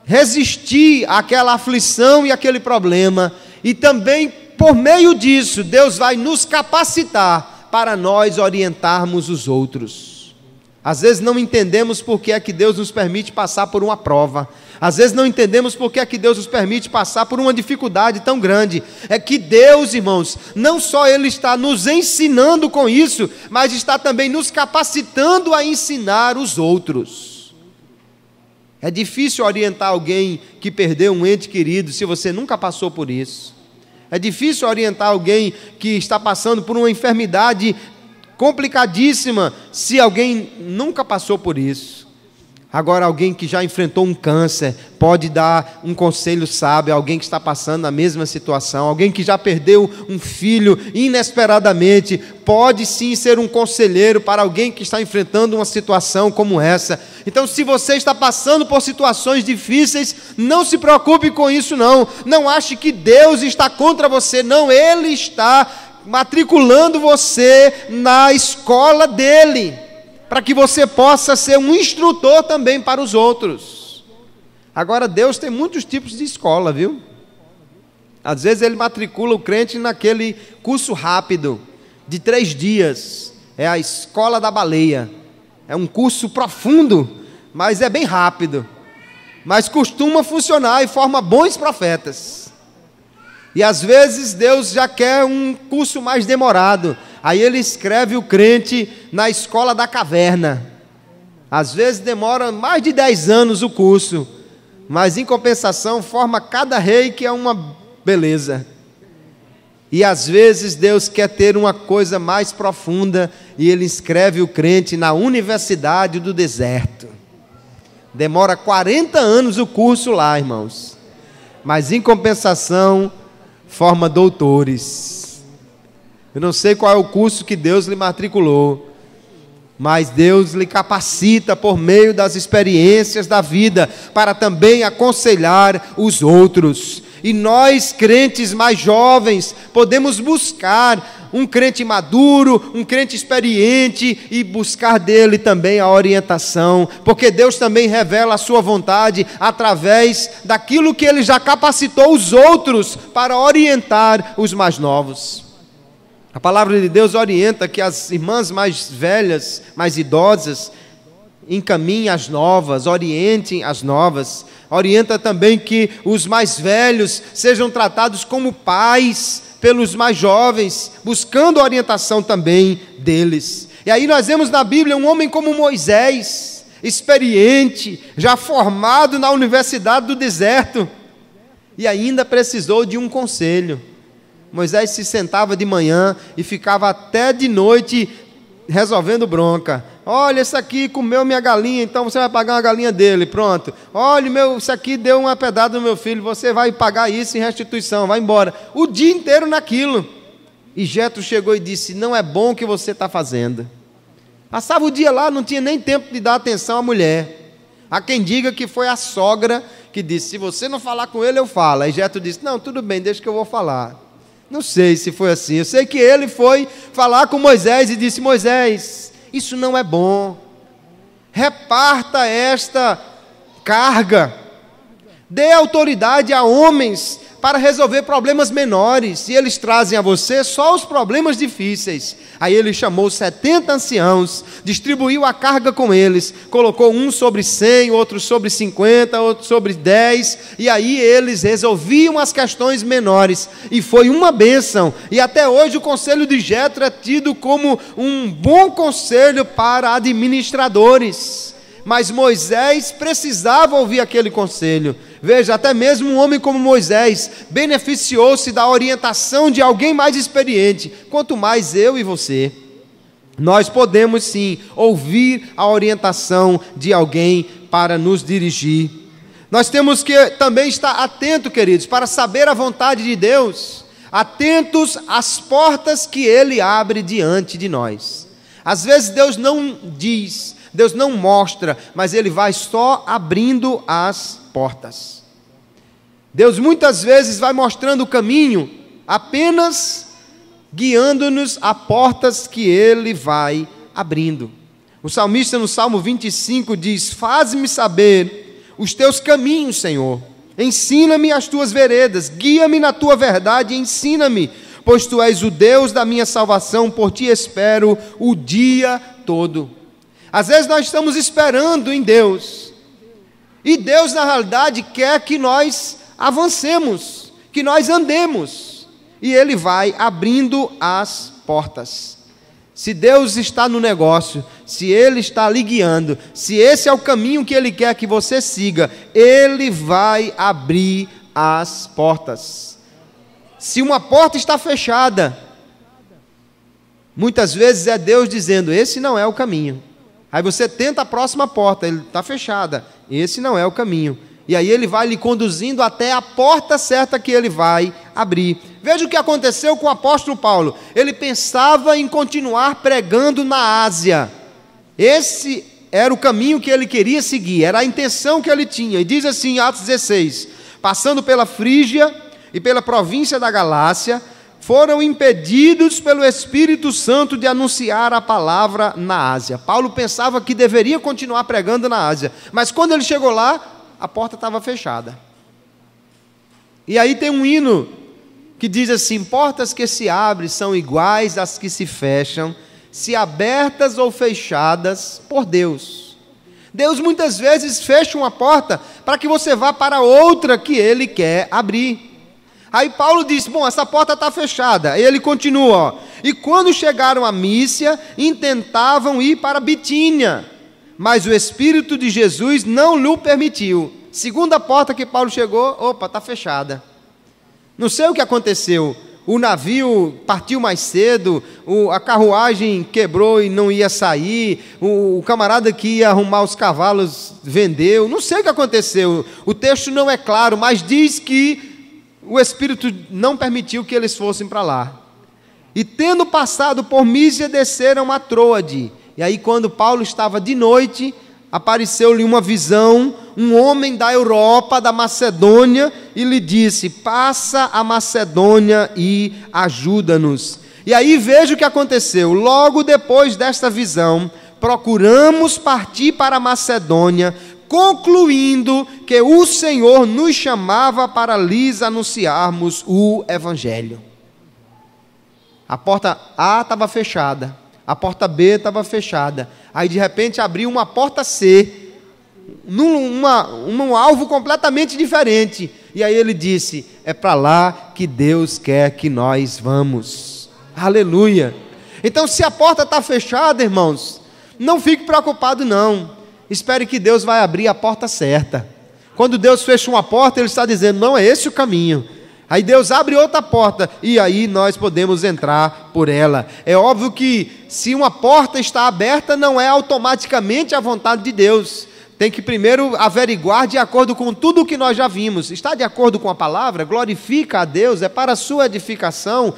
resistir àquela aflição e àquele problema. E também, por meio disso, Deus vai nos capacitar para nós orientarmos os outros. Às vezes não entendemos por que é que Deus nos permite passar por uma prova. Às vezes não entendemos por que é que Deus nos permite passar por uma dificuldade tão grande. É que Deus, irmãos, não só Ele está nos ensinando com isso, mas está também nos capacitando a ensinar os outros. É difícil orientar alguém que perdeu um ente querido se você nunca passou por isso. É difícil orientar alguém que está passando por uma enfermidade complicadíssima se alguém nunca passou por isso. Agora, alguém que já enfrentou um câncer pode dar um conselho sábio a alguém que está passando a mesma situação. Alguém que já perdeu um filho inesperadamente pode sim ser um conselheiro para alguém que está enfrentando uma situação como essa. Então, se você está passando por situações difíceis, não se preocupe com isso não. Não ache que Deus está contra você, não. Ele está matriculando você na escola dele, para que você possa ser um instrutor também para os outros. Agora, Deus tem muitos tipos de escola, viu? Às vezes Ele matricula o crente naquele curso rápido, de 3 dias. É a escola da baleia. É um curso profundo, mas é bem rápido. Mas costuma funcionar e forma bons profetas. E às vezes Deus já quer um curso mais demorado. Aí Ele escreve o crente na escola da caverna. Às vezes demora mais de 10 anos o curso, mas em compensação forma cada rei que é uma beleza. E às vezes Deus quer ter uma coisa mais profunda e Ele escreve o crente na universidade do deserto. Demora 40 anos o curso lá, irmãos. Mas em compensação forma doutores. Eu não sei qual é o curso que Deus lhe matriculou, mas Deus lhe capacita por meio das experiências da vida para também aconselhar os outros. E nós, crentes mais jovens, podemos buscar um crente maduro, um crente experiente e buscar dele também a orientação, porque Deus também revela a sua vontade através daquilo que Ele já capacitou os outros para orientar os mais novos. A palavra de Deus orienta que as irmãs mais velhas, mais idosas, encaminhem as novas, orientem as novas. Orienta também que os mais velhos sejam tratados como pais pelos mais jovens, buscando a orientação também deles. E aí nós vemos na Bíblia um homem como Moisés, experiente, já formado na universidade do deserto, e ainda precisou de um conselho. Moisés se sentava de manhã e ficava até de noite resolvendo bronca. Olha, esse aqui comeu minha galinha, então você vai pagar uma galinha dele, pronto. Olha, esse aqui deu uma pedrada no meu filho, você vai pagar isso em restituição, vai embora. O dia inteiro naquilo. E Jetro chegou e disse: não é bom o que você está fazendo. Passava o dia lá, não tinha nem tempo de dar atenção à mulher. Há quem diga que foi a sogra que disse: se você não falar com ele, eu falo. Aí Jetro disse: não, tudo bem, deixa que eu vou falar. Não sei se foi assim, eu sei que ele foi falar com Moisés e disse: Moisés, isso não é bom, reparta esta carga, dê autoridade a homens para resolver problemas menores, e eles trazem a você só os problemas difíceis. Aí ele chamou 70 anciãos, distribuiu a carga com eles, colocou um sobre 100, outro sobre 50, outro sobre 10, e aí eles resolviam as questões menores, e foi uma bênção. E até hoje o conselho de Jetro é tido como um bom conselho para administradores. Mas Moisés precisava ouvir aquele conselho. Veja, até mesmo um homem como Moisés beneficiou-se da orientação de alguém mais experiente, quanto mais eu e você. Nós podemos sim ouvir a orientação de alguém para nos dirigir. Nós temos que também estar atentos, queridos, para saber a vontade de Deus, atentos às portas que Ele abre diante de nós. Às vezes Deus não diz, Deus não mostra, mas Ele vai só abrindo as portas. Deus muitas vezes vai mostrando o caminho, apenas guiando-nos a portas que Ele vai abrindo. O salmista no Salmo 25 diz: faz-me saber os teus caminhos, Senhor, ensina-me as tuas veredas, guia-me na tua verdade e ensina-me, pois tu és o Deus da minha salvação, por ti espero o dia todo. Às vezes nós estamos esperando em Deus, e Deus na realidade quer que nós avancemos, que nós andemos, e Ele vai abrindo as portas. Se Deus está no negócio, se Ele está lhe guiando, se esse é o caminho que Ele quer que você siga, Ele vai abrir as portas. Se uma porta está fechada, muitas vezes é Deus dizendo: esse não é o caminho. Aí você tenta a próxima porta, ele está fechada. Esse não é o caminho. E aí ele vai lhe conduzindo até a porta certa que ele vai abrir. Veja o que aconteceu com o apóstolo Paulo. Ele pensava em continuar pregando na Ásia. Esse era o caminho que ele queria seguir, era a intenção que ele tinha. E diz assim, Atos 16, passando pela Frígia e pela província da Galácia, foram impedidos pelo Espírito Santo de anunciar a palavra na Ásia. Paulo pensava que deveria continuar pregando na Ásia, mas quando ele chegou lá, a porta estava fechada. E aí tem um hino que diz assim: portas que se abrem são iguais às que se fecham, se abertas ou fechadas por Deus. Deus muitas vezes fecha uma porta para que você vá para outra que Ele quer abrir. Aí Paulo disse, bom, essa porta está fechada. E ele continua, ó, e quando chegaram a Mísia, intentavam ir para Bitínia, mas o Espírito de Jesus não lhe permitiu. Segunda porta que Paulo chegou, opa, está fechada. Não sei o que aconteceu, o navio partiu mais cedo, a carruagem quebrou e não ia sair, o camarada que ia arrumar os cavalos vendeu, não sei o que aconteceu, o texto não é claro, mas diz que o Espírito não permitiu que eles fossem para lá. E tendo passado por Mísia, desceram a Troade. E aí quando Paulo estava de noite, apareceu-lhe uma visão, um homem da Europa, da Macedônia, e lhe disse, passa a Macedônia e ajuda-nos. E aí veja o que aconteceu, logo depois desta visão, procuramos partir para a Macedônia, concluindo que o Senhor nos chamava para lhes anunciarmos o Evangelho. A porta A estava fechada, a porta B estava fechada, aí de repente abriu uma porta C, num alvo completamente diferente, e aí ele disse, é para lá que Deus quer que nós vamos. Aleluia! Então se a porta está fechada, irmãos, não fique preocupado não, espere que Deus vai abrir a porta certa. Quando Deus fecha uma porta, Ele está dizendo, não é esse o caminho. Aí Deus abre outra porta, e aí nós podemos entrar por ela. É óbvio que se uma porta está aberta, não é automaticamente a vontade de Deus. Tem que primeiro averiguar de acordo com tudo o que nós já vimos. Está de acordo com a palavra? Glorifica a Deus, é para a sua edificação.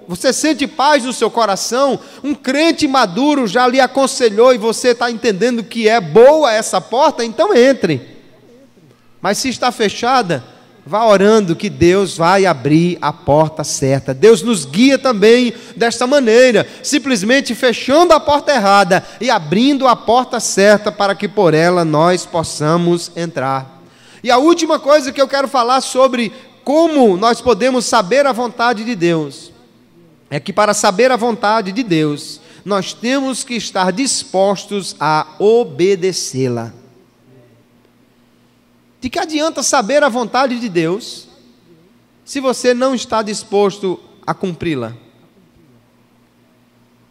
Você sente paz no seu coração? Um crente maduro já lhe aconselhou e você está entendendo que é boa essa porta? Então entre. Mas se está fechada, vá orando que Deus vai abrir a porta certa. Deus nos guia também desta maneira, simplesmente fechando a porta errada e abrindo a porta certa para que por ela nós possamos entrar. E a última coisa que eu quero falar sobre como nós podemos saber a vontade de Deus, é que para saber a vontade de Deus, nós temos que estar dispostos a obedecê-la. De que adianta saber a vontade de Deus, se você não está disposto a cumpri-la?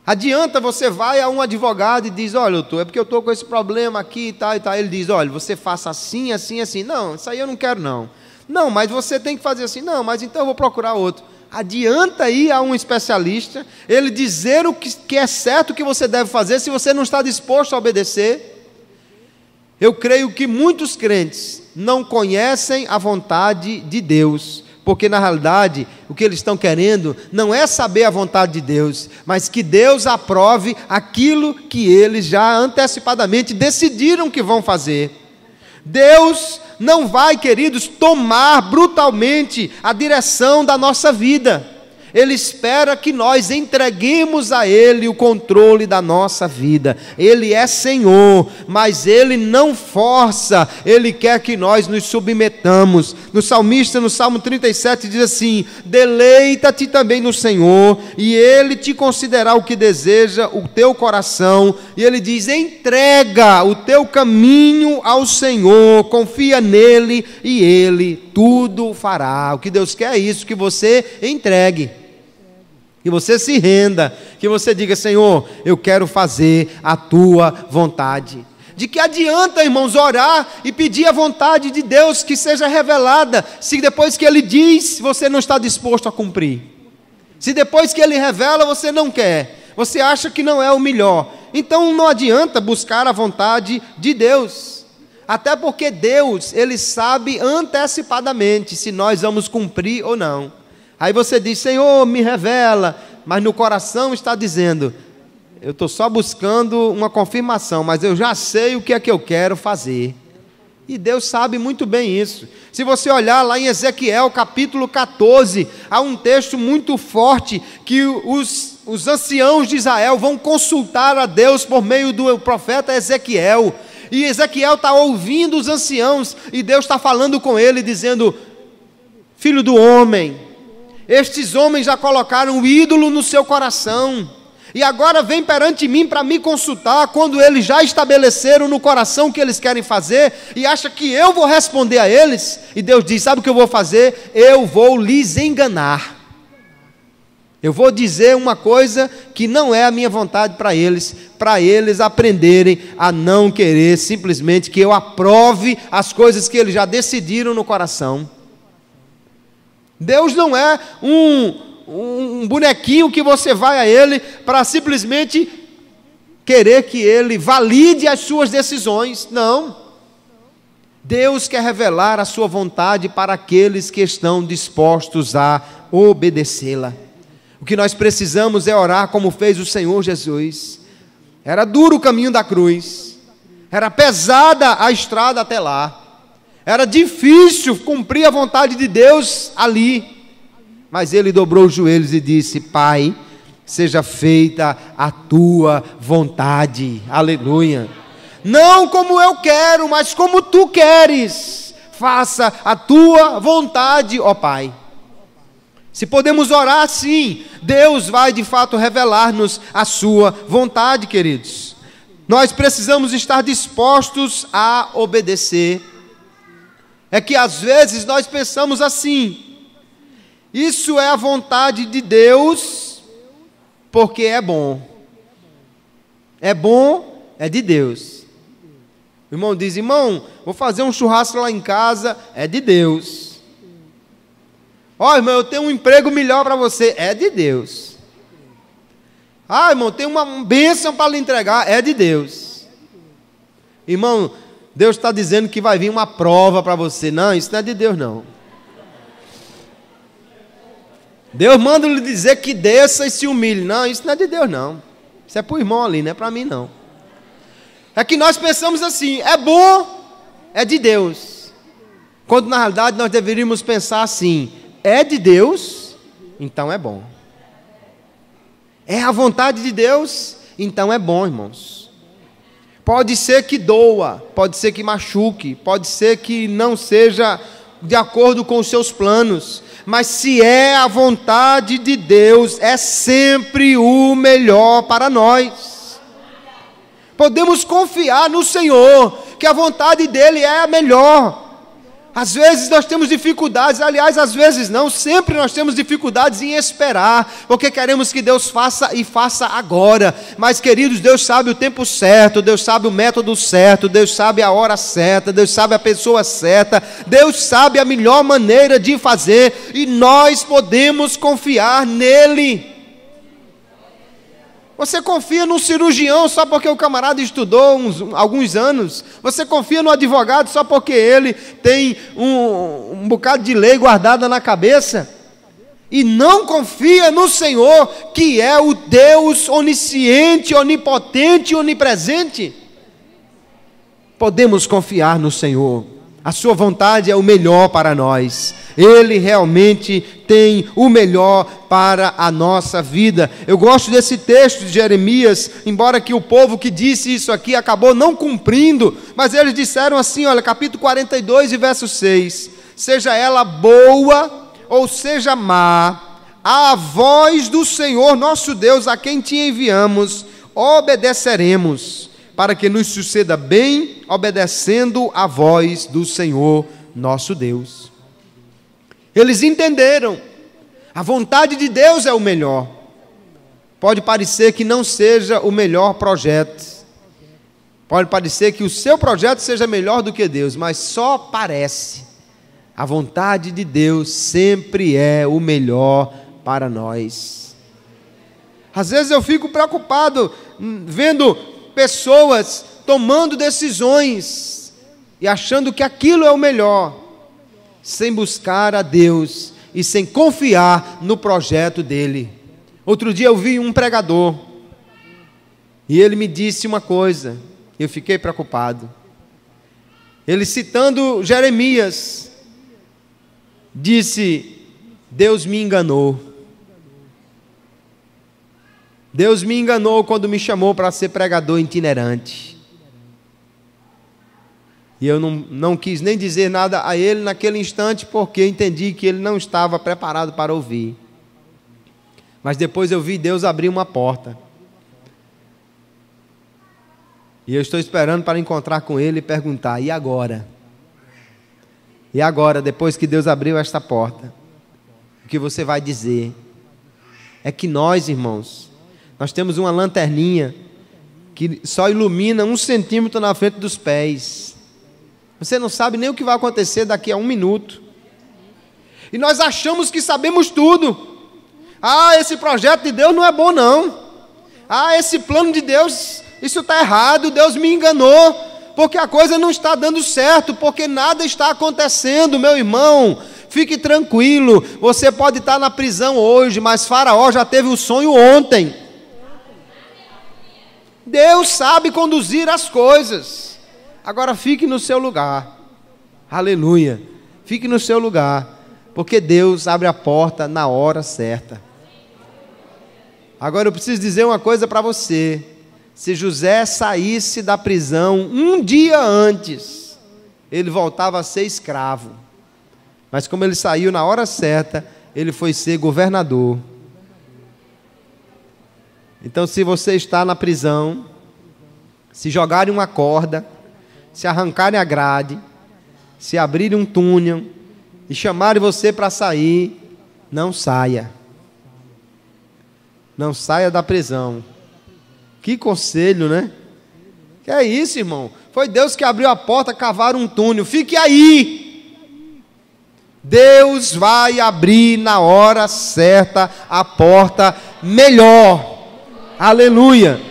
Adianta você vai a um advogado e diz, olha, doutor, é porque eu estou com esse problema aqui e tal e tal. Ele diz, olha, você faça assim, assim, assim. Não, isso aí eu não quero não. Não, mas você tem que fazer assim. Não, mas então eu vou procurar outro. Adianta ir a um especialista, ele dizer o que é certo que você deve fazer, se você não está disposto a obedecer. Eu creio que muitos crentes não conhecem a vontade de Deus, porque na realidade o que eles estão querendo não é saber a vontade de Deus, mas que Deus aprove aquilo que eles já antecipadamente decidiram que vão fazer. Deus não vai, queridos, tomar brutalmente a direção da nossa vida. Ele espera que nós entreguemos a Ele o controle da nossa vida. Ele é Senhor, mas Ele não força, Ele quer que nós nos submetamos. No salmista, no Salmo 37, diz assim, deleita-te também no Senhor, e Ele te concederá o que deseja o teu coração. E Ele diz, entrega o teu caminho ao Senhor, confia nele, e Ele tudo fará. O que Deus quer é isso, que você entregue, que você se renda, que você diga, Senhor, eu quero fazer a tua vontade. De que adianta, irmãos, orar e pedir a vontade de Deus que seja revelada, se depois que Ele diz, você não está disposto a cumprir? Se depois que Ele revela, você não quer? você acha que não é o melhor. Então não adianta buscar a vontade de Deus. Até porque Deus, Ele sabe antecipadamente se nós vamos cumprir ou não. Aí você diz, Senhor, me revela, mas no coração está dizendo, eu estou só buscando uma confirmação, mas eu já sei o que é que eu quero fazer. E Deus sabe muito bem isso. Se você olhar lá em Ezequiel, capítulo 14, há um texto muito forte que os anciãos de Israel vão consultar a Deus por meio do profeta Ezequiel. E Ezequiel está ouvindo os anciãos e Deus está falando com ele, dizendo, filho do homem, estes homens já colocaram o ídolo no seu coração. E agora vem perante mim para me consultar, quando eles já estabeleceram no coração o que eles querem fazer, e acha que eu vou responder a eles, e Deus diz, sabe o que eu vou fazer? Eu vou lhes enganar. Eu vou dizer uma coisa que não é a minha vontade para eles aprenderem a não querer simplesmente que eu aprove as coisas que eles já decidiram no coração. Deus não é um bonequinho que você vai a ele para simplesmente querer que ele valide as suas decisões. Não. Deus quer revelar a sua vontade para aqueles que estão dispostos a obedecê-la. O que nós precisamos é orar como fez o Senhor Jesus. Era duro o caminho da cruz, era pesada a estrada até lá, era difícil cumprir a vontade de Deus ali, mas ele dobrou os joelhos e disse, Pai, seja feita a tua vontade, aleluia, não como eu quero, mas como tu queres, faça a tua vontade, ó Pai. Se podemos orar assim, Deus vai de fato revelar-nos a sua vontade, queridos. Nós precisamos estar dispostos a obedecer. É que às vezes nós pensamos assim, isso é a vontade de Deus, porque é bom. É bom, é de Deus. O irmão diz, irmão, vou fazer um churrasco lá em casa, é de Deus. Ó, irmão, eu tenho um emprego melhor para você, é de Deus. Ah, irmão, tem uma bênção para lhe entregar, é de Deus. Irmão, Deus está dizendo que vai vir uma prova para você. Não, isso não é de Deus não. Deus manda lhe dizer que desça e se humilhe. Não, isso não é de Deus não. Isso é para o irmão ali, não é para mim não. É que nós pensamos assim, é bom, é de Deus. Quando na realidade nós deveríamos pensar assim, é de Deus, então é bom. É a vontade de Deus, então é bom, irmãos. Pode ser que doa, pode ser que machuque, pode ser que não seja de acordo com os seus planos, mas se é a vontade de Deus, é sempre o melhor para nós. Podemos confiar no Senhor, que a vontade dEle é a melhor. Às vezes nós temos dificuldades, aliás, às vezes não, sempre nós temos dificuldades em esperar, porque queremos que Deus faça e faça agora. Mas, queridos, Deus sabe o tempo certo, Deus sabe o método certo, Deus sabe a hora certa, Deus sabe a pessoa certa, Deus sabe a melhor maneira de fazer, e nós podemos confiar nele. Você confia num cirurgião só porque o camarada estudou alguns anos? Você confia no advogado só porque ele tem um bocado de lei guardada na cabeça? E não confia no Senhor, que é o Deus onisciente, onipotente e onipresente? Podemos confiar no Senhor. A sua vontade é o melhor para nós. Ele realmente tem o melhor para a nossa vida. Eu gosto desse texto de Jeremias, embora que o povo que disse isso aqui acabou não cumprindo, mas eles disseram assim, olha, capítulo 42 e verso 6, seja ela boa ou seja má, à voz do Senhor nosso Deus, a quem te enviamos, obedeceremos, para que nos suceda bem, obedecendo a voz do Senhor nosso Deus. Eles entenderam, a vontade de Deus é o melhor. Pode parecer que não seja o melhor projeto, pode parecer que o seu projeto seja melhor do que Deus, mas só parece. A vontade de Deus sempre é o melhor para nós. Às vezes eu fico preocupado vendo pessoas tomando decisões e achando que aquilo é o melhor, sem buscar a Deus e sem confiar no projeto dele. Outro dia eu vi um pregador e ele me disse uma coisa, eu fiquei preocupado. Ele, citando Jeremias, disse: Deus me enganou. Deus me enganou quando me chamou para ser pregador itinerante. E eu não quis nem dizer nada a ele naquele instante, porque entendi que ele não estava preparado para ouvir. Mas depois eu vi Deus abrir uma porta. E eu estou esperando para encontrar com ele e perguntar: e agora? E agora, depois que Deus abriu esta porta, o que você vai dizer? É que nós, irmãos, nós temos uma lanterninha que só ilumina 1 centímetro na frente dos pés. Você não sabe nem o que vai acontecer daqui a 1 minuto. E nós achamos que sabemos tudo. Ah, esse projeto de Deus não é bom não. Ah, esse plano de Deus, isso está errado, Deus me enganou, porque a coisa não está dando certo, porque nada está acontecendo. Meu irmão, fique tranquilo, você pode estar na prisão hoje, mas Faraó já teve o sonho ontem. Deus sabe conduzir as coisas. Agora fique no seu lugar. Aleluia. Fique no seu lugar, porque Deus abre a porta na hora certa. Agora eu preciso dizer uma coisa para você. Se José saísse da prisão um dia antes, ele voltava a ser escravo. Mas como ele saiu na hora certa, ele foi ser governador. Então, se você está na prisão, se jogarem uma corda, se arrancarem a grade, se abrirem um túnel e chamarem você para sair, não saia. Não saia da prisão. Que conselho, né? Que é isso, irmão? Foi Deus que abriu a porta, cavaram um túnel. Fique aí. Deus vai abrir na hora certa a porta melhor. Aleluia.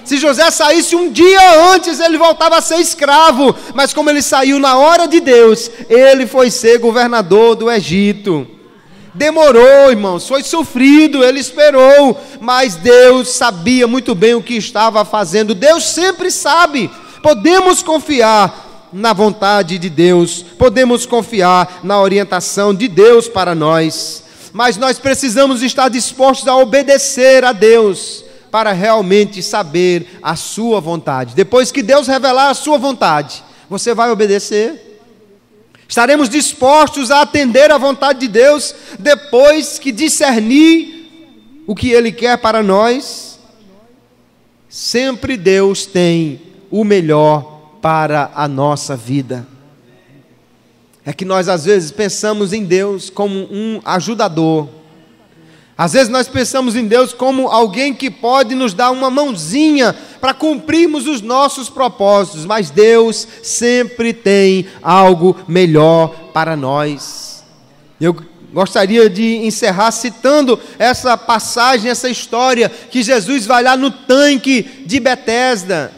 Se José saísse um dia antes, ele voltava a ser escravo. Mas como ele saiu na hora de Deus, ele foi ser governador do Egito. Demorou, irmãos, foi sofrido, ele esperou, mas Deus sabia muito bem o que estava fazendo. Deus sempre sabe. Podemos confiar na vontade de Deus, podemos confiar na orientação de Deus para nós, mas nós precisamos estar dispostos a obedecer a Deus para realmente saber a sua vontade. Depois que Deus revelar a sua vontade, você vai obedecer? Estaremos dispostos a atender à vontade de Deus depois que discernir o que Ele quer para nós? Sempre Deus tem o melhor para a nossa vida. É que nós às vezes pensamos em Deus como um ajudador. Às vezes nós pensamos em Deus como alguém que pode nos dar uma mãozinha para cumprirmos os nossos propósitos, mas Deus sempre tem algo melhor para nós. Eu gostaria de encerrar citando essa passagem, essa história, que Jesus vai lá no tanque de Betesda,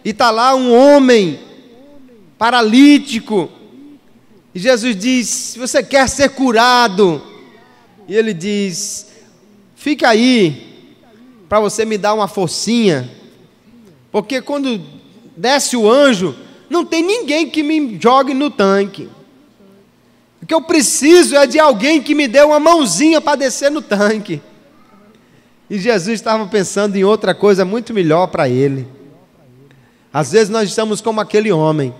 e está lá um homem paralítico, e Jesus diz: se você quer ser curado, e ele diz: fica aí, para você me dar uma forcinha, porque quando desce o anjo, não tem ninguém que me jogue no tanque. O que eu preciso é de alguém que me dê uma mãozinha para descer no tanque. E Jesus estava pensando em outra coisa muito melhor para ele. Às vezes nós estamos como aquele homem,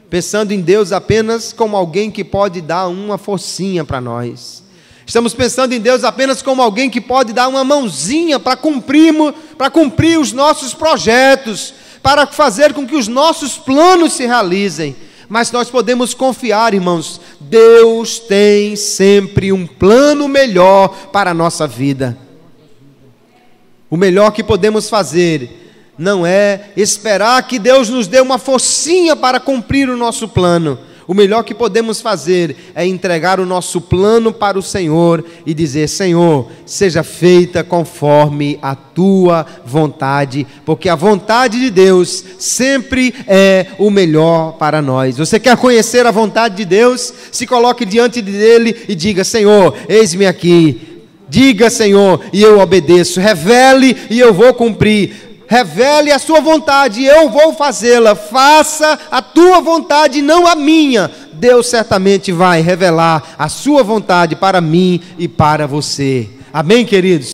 pensando em Deus apenas como alguém que pode dar uma forcinha para nós. Estamos pensando em Deus apenas como alguém que pode dar uma mãozinha para cumprir os nossos projetos, para fazer com que os nossos planos se realizem. Mas nós podemos confiar, irmãos, Deus tem sempre um plano melhor para a nossa vida. O melhor que podemos fazer não é esperar que Deus nos dê uma forcinha para cumprir o nosso plano. O melhor que podemos fazer é entregar o nosso plano para o Senhor e dizer: Senhor, seja feita conforme a tua vontade, porque a vontade de Deus sempre é o melhor para nós. Você quer conhecer a vontade de Deus? Se coloque diante dele e diga: Senhor, eis-me aqui. Diga: Senhor, e eu obedeço. Revele e eu vou cumprir. Revele a sua vontade e eu vou fazê-la. Faça a tua vontade, não a minha. Deus certamente vai revelar a sua vontade para mim e para você. Amém, queridos?